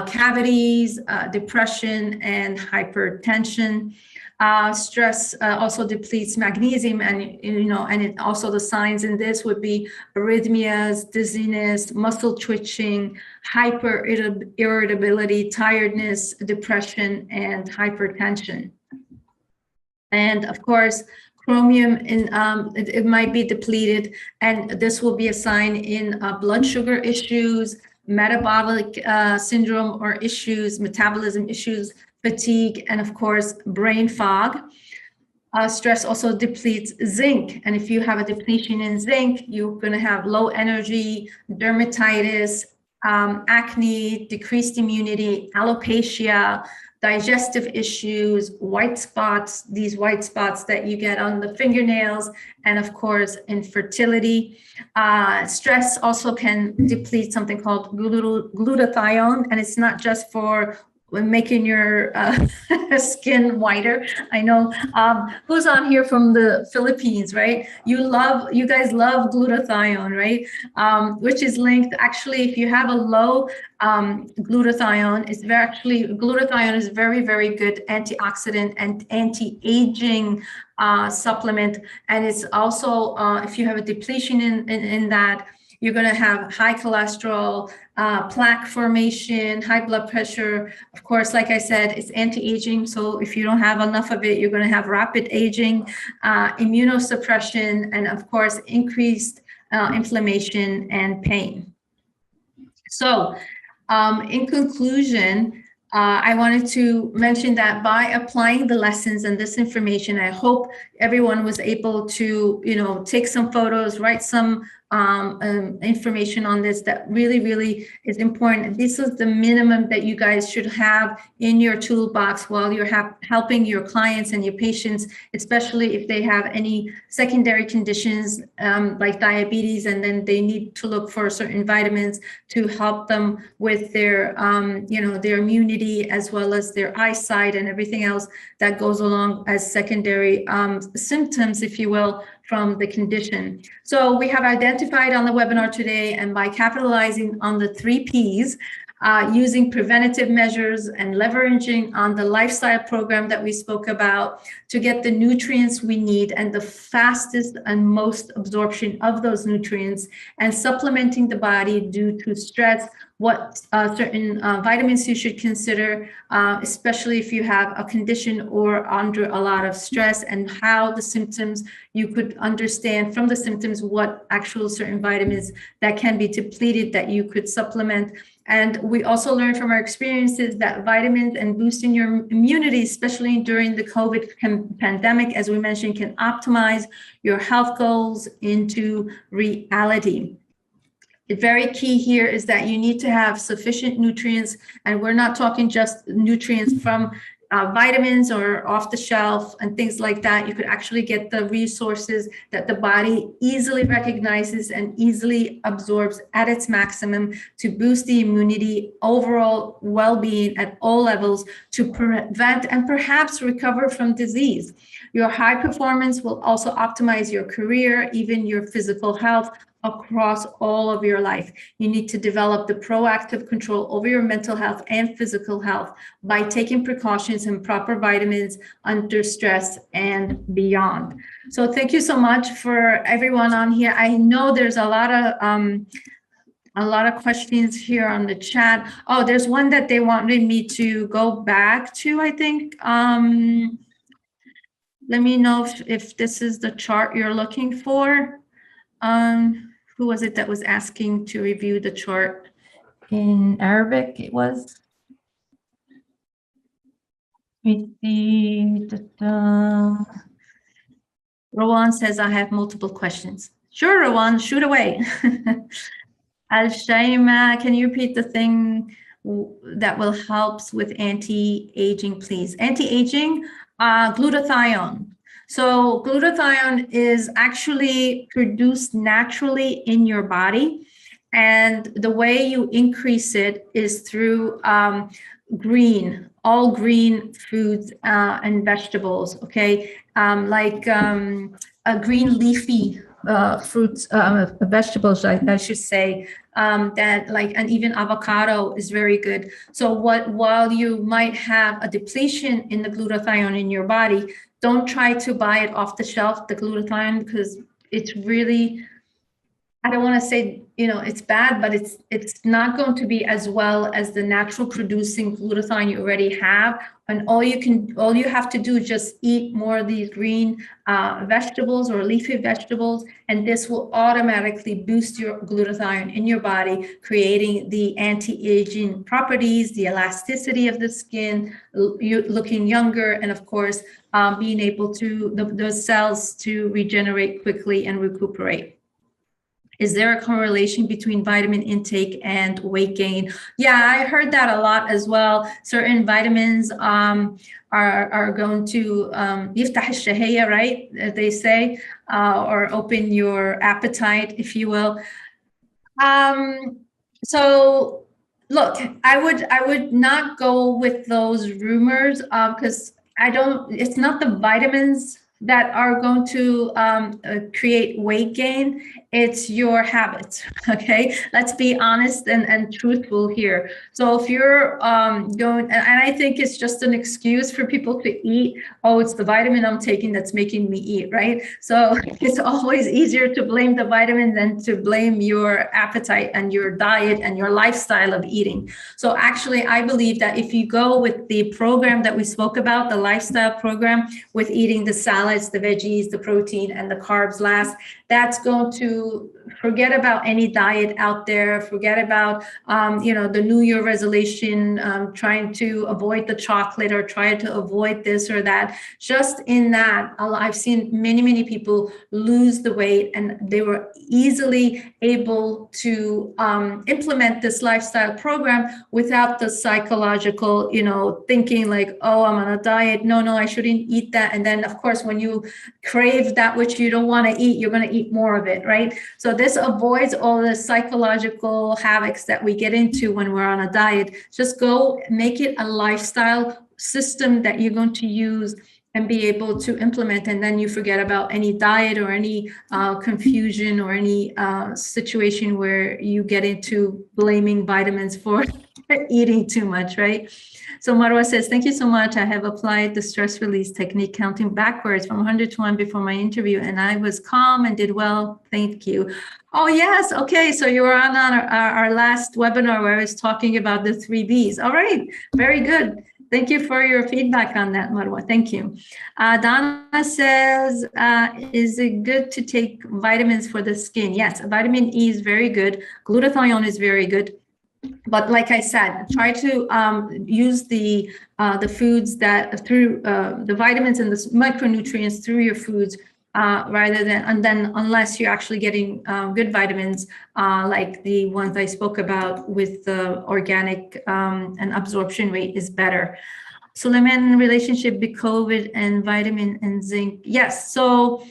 cavities, depression, and hypertension. Stress also depletes magnesium, and and also the signs in this would be arrhythmias, dizziness, muscle twitching, hyper irritability, tiredness, depression, and hypertension. And of course, chromium it might be depleted, and this will be a sign in blood sugar issues, metabolic syndrome or issues, metabolism issues, fatigue, and of course, brain fog. Stress also depletes zinc. And if you have a depletion in zinc, you're going to have low energy, dermatitis, acne, decreased immunity, alopecia, digestive issues, white spots, these white spots that you get on the fingernails, and of course, infertility. Stress also can deplete something called glutathione, and it's not just for making your skin whiter. I know who's on here from the Philippines, right? You guys love glutathione, right? Which is linked, actually, if you have a low glutathione, glutathione is very, very good antioxidant and anti-aging supplement. And it's also, if you have a depletion in that, you're going to have high cholesterol, plaque formation, high blood pressure. Of course, like I said, it's anti-aging. So if you don't have enough of it, you're going to have rapid aging, immunosuppression, and of course, increased inflammation and pain. So in conclusion, I wanted to mention that by applying the lessons and this information, I hope everyone was able to, take some photos, write some information on this that really is important. This is the minimum that you guys should have in your toolbox while you're helping your clients and your patients, especially if they have any secondary conditions like diabetes, and then they need to look for certain vitamins to help them with their, their immunity as well as their eyesight and everything else that goes along as secondary symptoms, if you will, from the condition. So we have identified on the webinar today, and by capitalizing on the 3 Ps, using preventative measures and leveraging on the lifestyle program that we spoke about to get the nutrients we need and the fastest and most absorption of those nutrients, and supplementing the body due to stress, what certain vitamins you should consider, especially if you have a condition or under a lot of stress, and how the symptoms, you could understand from the symptoms what actual certain vitamins that can be depleted that you could supplement. And we also learned from our experiences that vitamins and boosting your immunity, especially during the COVID pandemic, as we mentioned, can optimize your health goals into reality. The very key here is that you need to have sufficient nutrients, and we're not talking just nutrients from vitamins or off the shelf and things like that. You could actually get the resources that the body easily recognizes and easily absorbs at its maximum to boost the immunity, overall well-being at all levels, to prevent and perhaps recover from disease. Your high performance will also optimize your career, even your physical health, across all of your life. You need to develop the proactive control over your mental health and physical health by taking precautions and proper vitamins under stress and beyond. So thank you so much for everyone on here. I know there's a lot of questions here on the chat. Oh, there's one that they wanted me to go back to, I think. Let me know if this is the chart you're looking for. Who was it that was asking to review the chart in Arabic? It was. Let me see. Rowan says, I have multiple questions. Sure, Rowan, shoot away. Al-Shaima, can you repeat the thing that will help with anti-aging, please? Anti-aging, glutathione. So glutathione is actually produced naturally in your body. And the way you increase it is through all green foods and vegetables, okay? Like green leafy fruits, vegetables, I should say, that like, and even avocado is very good. So while you might have a depletion in the glutathione in your body, don't try to buy it off the shelf, the glutathione, because it's really, I don't want to say, it's bad, but it's not going to be as well as the natural producing glutathione you already have. And all you have to do is just eat more of these green vegetables or leafy vegetables, and this will automatically boost your glutathione in your body, creating the anti-aging properties, the elasticity of the skin, you looking younger, and of course, being able to, those cells to regenerate quickly and recuperate. Is there a correlation between vitamin intake and weight gain? Yeah, I heard that a lot as well. Certain vitamins are going to يفتح الشهية, right? They say, or open your appetite, if you will. So look, I would not go with those rumors because it's not the vitamins that are going to create weight gain. It's your habits, okay? Let's be honest and truthful here. So if you're going, and I think it's just an excuse for people to eat, oh, it's the vitamin I'm taking that's making me eat, right? So it's always easier to blame the vitamin than to blame your appetite and your diet and your lifestyle of eating. So actually, I believe that if you go with the program that we spoke about, the lifestyle program, with eating the salads, the veggies, the protein, and the carbs last, that's going to forget about any diet out there, forget about, the New Year resolution, trying to avoid the chocolate or try to avoid this or that. Just in that, I've seen many, many people lose the weight, and they were easily able to implement this lifestyle program without the psychological, thinking like, oh, I'm on a diet. No, I shouldn't eat that. And then, of course, when you crave that which you don't want to eat, you're going to eat more of it, right? So this avoids all the psychological havocs that we get into when we're on a diet. Just go make it a lifestyle system that you're going to use and be able to implement, and then you forget about any diet or any confusion or any situation where you get into blaming vitamins for eating too much, right? So Marwa says, thank you so much. I have applied the stress release technique, counting backwards from 100 to 1 before my interview, and I was calm and did well. Thank you. Oh, yes. Okay. So you were on our last webinar where I was talking about the 3Bs. All right. Very good. Thank you for your feedback on that, Marwa. Thank you. Donna says, is it good to take vitamins for the skin? Yes, vitamin E is very good. Glutathione is very good. But like I said, try to use the foods that through the vitamins and the micronutrients through your foods, rather than, and then unless you're actually getting good vitamins, like the ones I spoke about with the organic, and absorption rate is better. Suleiman, relationship with COVID and vitamin and zinc. Yes, so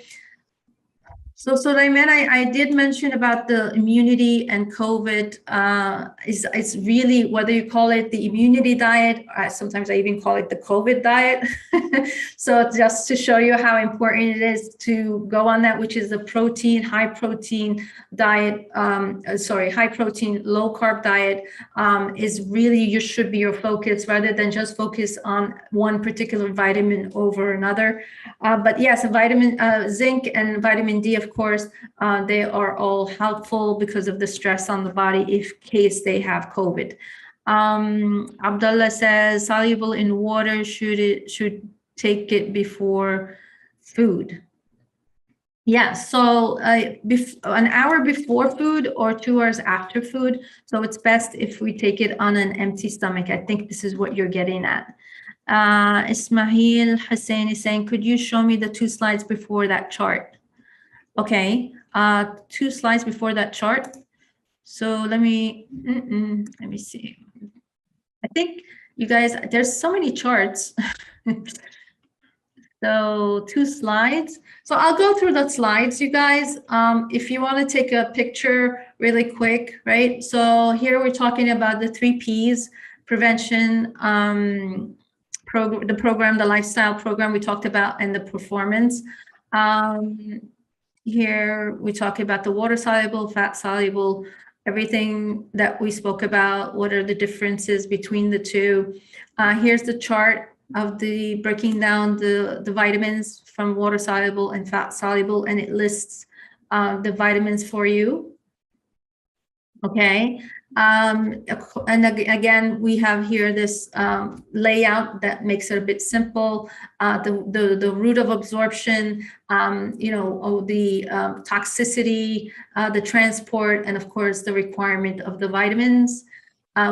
Suleiman, I did mention about the immunity and COVID. It's really, whether you call it the immunity diet, sometimes I even call it the COVID diet. So just to show you how important it is to go on that, which is a protein, high protein diet, high protein, low carb diet, is really, should be your focus rather than just focus on one particular vitamin over another. But yes, vitamin zinc and vitamin D, of course, they are all helpful because of the stress on the body if case they have COVID. Abdullah says, soluble in water, should take it before food. Yeah, so an hour before food or 2 hours after food. So it's best if we take it on an empty stomach. I think this is what you're getting at. Ismail Hussein is saying, could you show me the 2 slides before that chart? Okay, 2 slides before that chart. So let me see. I think you guys, there's so many charts. So 2 slides. So I'll go through the slides, you guys. If you want to take a picture really quick, right? So here we're talking about the 3 Ps, prevention, the program, the lifestyle program we talked about, and the performance. Here we talk about the water soluble, fat soluble, everything that we spoke about. What are the differences between the two? Here's the chart of the breaking down the vitamins from water soluble and fat soluble, and it lists the vitamins for you. Okay. And again, we have here this layout that makes it a bit simple. The route of absorption, the toxicity, the transport, and of course the requirement of the vitamins.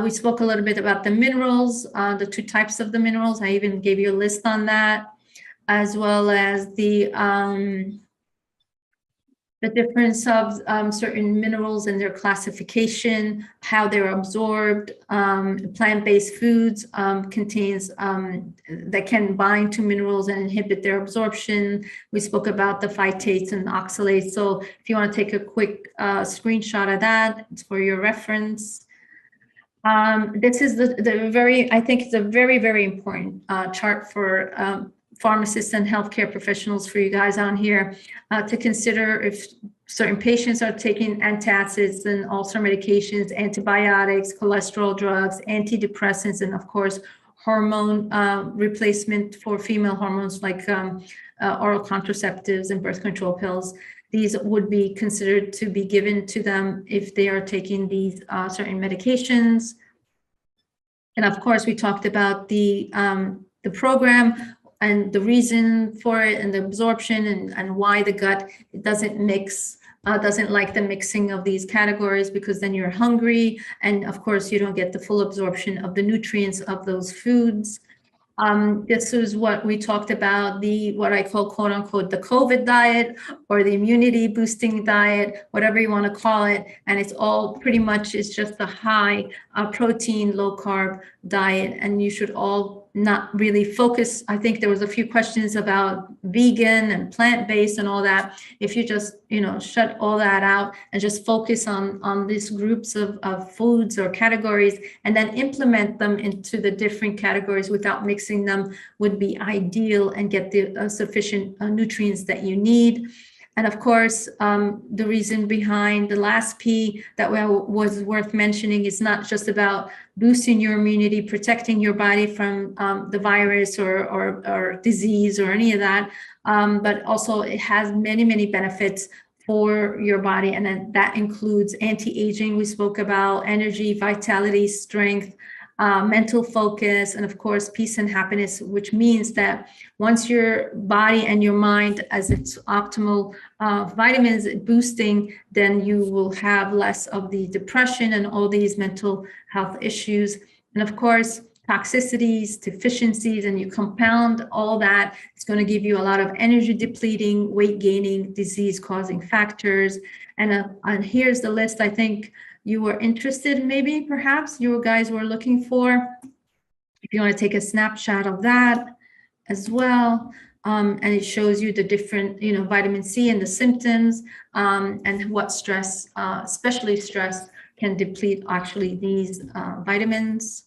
We spoke a little bit about the minerals, the 2 types of the minerals. I even gave you a list on that, as well as the difference of certain minerals and their classification, how they're absorbed. Plant-based foods contains that can bind to minerals and inhibit their absorption. We spoke about the phytates and oxalates. So if you want to take a quick screenshot of that, it's for your reference. This is I think it's a very, very important chart for pharmacists and healthcare professionals for you guys on here to consider if certain patients are taking antacids and ulcer medications, antibiotics, cholesterol drugs, antidepressants, and of course, hormone replacement for female hormones like oral contraceptives and birth control pills. These would be considered to be given to them if they are taking these certain medications. And of course, we talked about the program and the reason for it and the absorption and why the gut doesn't mix doesn't like the mixing of these categories because then you're hungry. And of course, you don't get the full absorption of the nutrients of those foods. This is what we talked about, what I call, quote unquote, the COVID diet, or the immunity boosting diet, whatever you want to call it. And it's all pretty much, it's just a high protein, low carb diet. And you should all not really focus. I think there was a few questions about vegan and plant-based and all that. If you just, shut all that out and just focus on these groups of foods or categories, and then implement them into the different categories without mixing them, would be ideal, and get the sufficient nutrients that you need. And of course, the reason behind the last P that was worth mentioning is not just about boosting your immunity, protecting your body from the virus or disease or any of that, but also it has many, many benefits for your body. And then that includes anti-aging, we spoke about, energy, vitality, strength, mental focus, and of course, peace and happiness, which means that once your body and your mind, as its optimal vitamins boosting, then you will have less of the depression and all these mental health issues. And of course, toxicities, deficiencies, and you compound all that, it's going to give you a lot of energy depleting, weight gaining, disease causing factors. And here's the list I think you were interested, maybe perhaps you guys were looking for. If you want to take a snapshot of that as well. And it shows you the different, vitamin C and the symptoms, and what stress, especially stress, can deplete actually these vitamins.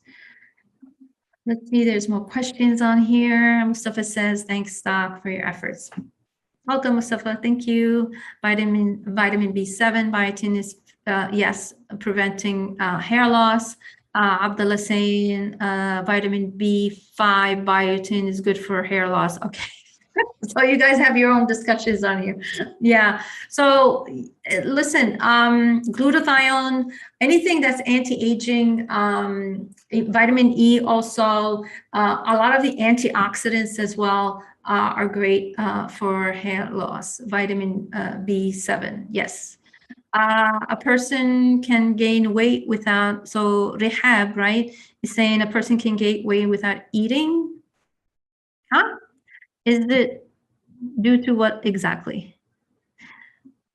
Let's see, there's more questions on here. Mustafa says, thanks, Doc, for your efforts. Welcome, Mustafa. Thank you. Vitamin B7, biotin is, yes, preventing hair loss. Abdullah saying vitamin B5, biotin is good for hair loss. Okay. So you guys have your own discussions on here. Yeah. So listen, glutathione, anything that's anti-aging, vitamin E also, a lot of the antioxidants as well are great for hair loss. Vitamin B7, yes. A person can gain weight without, so Rehab, right, is saying a person can gain weight without eating. Huh? Is it due to what exactly?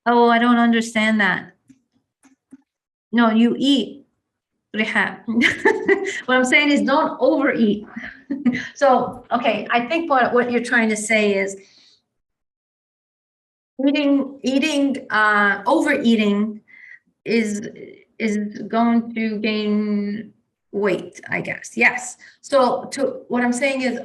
Oh, I don't understand that. No, you eat, Rehab. What I'm saying is don't overeat. So, okay, I think what you're trying to say is overeating is going to gain weight, I guess. Yes. So what I'm saying is,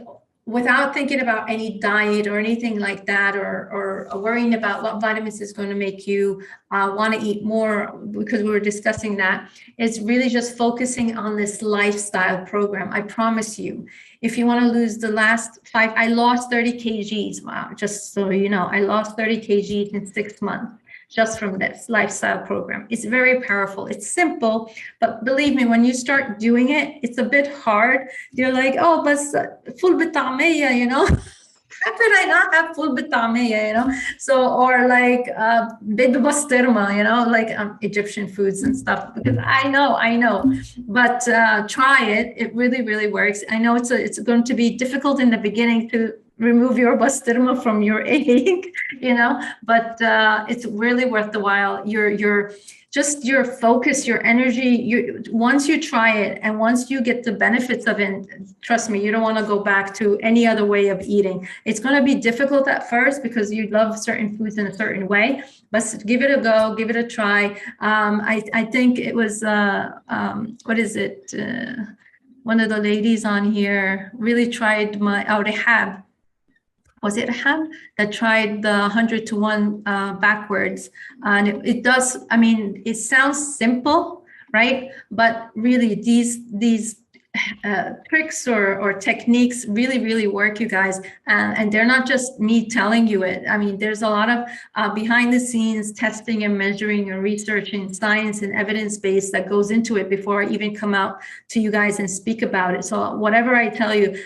without thinking about any diet or anything like that, or worrying about what vitamins is going to make you want to eat more, because we were discussing that, it's really just focusing on this lifestyle program. I promise you, if you want to lose the last 5, I lost 30 kgs. Wow, just so you know, I lost 30 kgs in 6 months. Just from this lifestyle program. It's very powerful. It's simple, but believe me, when you start doing it, it's a bit hard. You're like, oh, but full بطعمية, How could I not have full بطعمية, So, or like baby basturma, like Egyptian foods and stuff, because I know, but try it. It really, really works. I know it's going to be difficult in the beginning to remove your basturma from your egg, but it's really worth the while. Your focus, your energy, once you try it and once you get the benefits of it, trust me, you don't want to go back to any other way of eating. It's going to be difficult at first because you love certain foods in a certain way, but give it a go, give it a try. I think it was, what is it? One of the ladies on here really tried Rehab. Was it Rehab that tried the 100 to 1 backwards? And it does, it sounds simple, right? But really these tricks or techniques really, really work, you guys. And they're not just me telling you it. There's a lot of behind the scenes testing and measuring and researching, science and evidence base that goes into it before I even come out to you guys and speak about it. So whatever I tell you,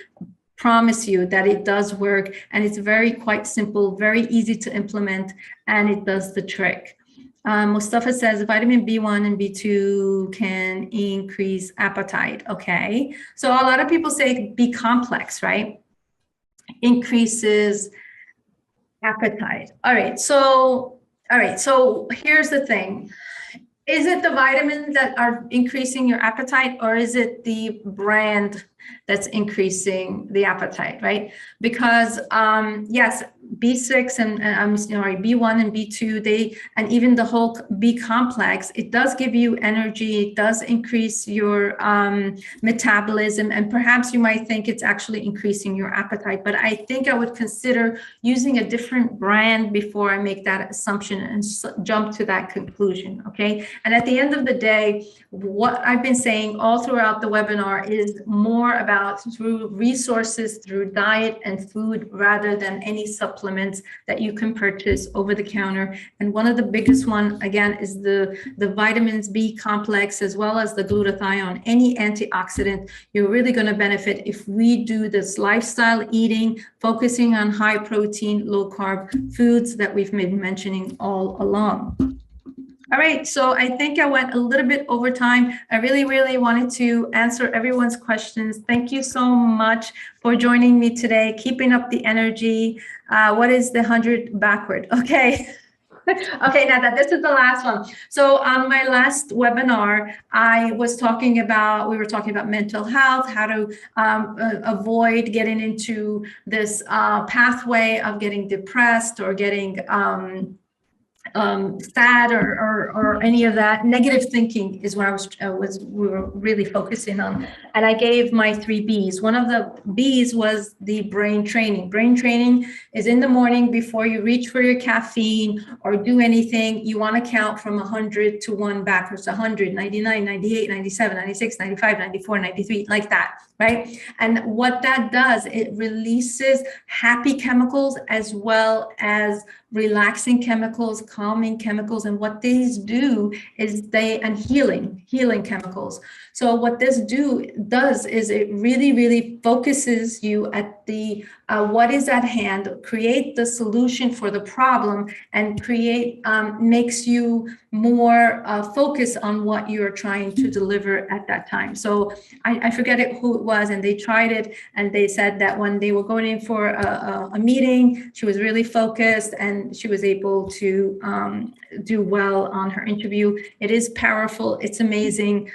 promise you that it does work, and it's quite simple, very easy to implement, and it does the trick. Mustafa says vitamin B1 and B2 can increase appetite. Okay. So a lot of people say B complex, right? Increases appetite. All right. So here's the thing. Is it the vitamins that are increasing your appetite, or is it the brand that's increasing the appetite, right? Because yes, B6 and I'm sorry, B1 and B2, and even the whole B complex, it does give you energy, it does increase your metabolism, and perhaps you might think it's actually increasing your appetite, but I think I would consider using a different brand before I make that assumption and jump to that conclusion, okay? And at the end of the day, what I've been saying all throughout the webinar is more about through resources, through diet and food, rather than any supplements that you can purchase over the counter. And one of the biggest one, again, is the vitamins B complex, as well as the glutathione, any antioxidant. You're really going to benefit if we do this lifestyle eating, focusing on high protein, low carb foods that we've been mentioning all along. All right, so I think I went a little bit over time. I really, really wanted to answer everyone's questions. Thank you so much for joining me today, keeping up the energy. What is the 100 backward? Okay. Okay, now that this is the last one. So on my last webinar, we were talking about mental health, how to avoid getting into this pathway of getting depressed or getting sad or any of that. Negative thinking is what we were really focusing on. And I gave my 3 B's. One of the B's was the brain training. Brain training is in the morning before you reach for your caffeine or do anything. You want to count from 100 to 1 backwards, 100, 99, 98, 97, 96, 95, 94, 93, like that, right? And what that does, it releases happy chemicals as well as relaxing chemicals, calming chemicals, and what these do is healing chemicals. So what this does is it really, really focuses you at the what is at hand, create the solution for the problem, and makes you more focused on what you're trying to deliver at that time. So I forget who it was, and they tried it, and they said that when they were going in for a meeting, she was really focused and she was able to do well on her interview. It is powerful. It's amazing.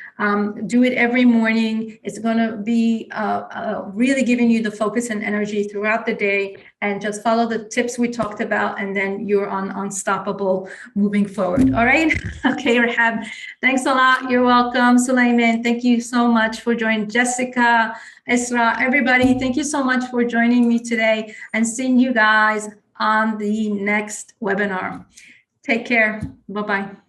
Do it every morning. It's going to be really giving you the focus and energy throughout the day, and just follow the tips we talked about, and then you're unstoppable moving forward. All right. Okay, Rahab, thanks a lot. You're welcome. Sulaiman, thank you so much for joining. Jessica, Isra, everybody, thank you so much for joining me today, and seeing you guys on the next webinar. Take care. Bye-bye.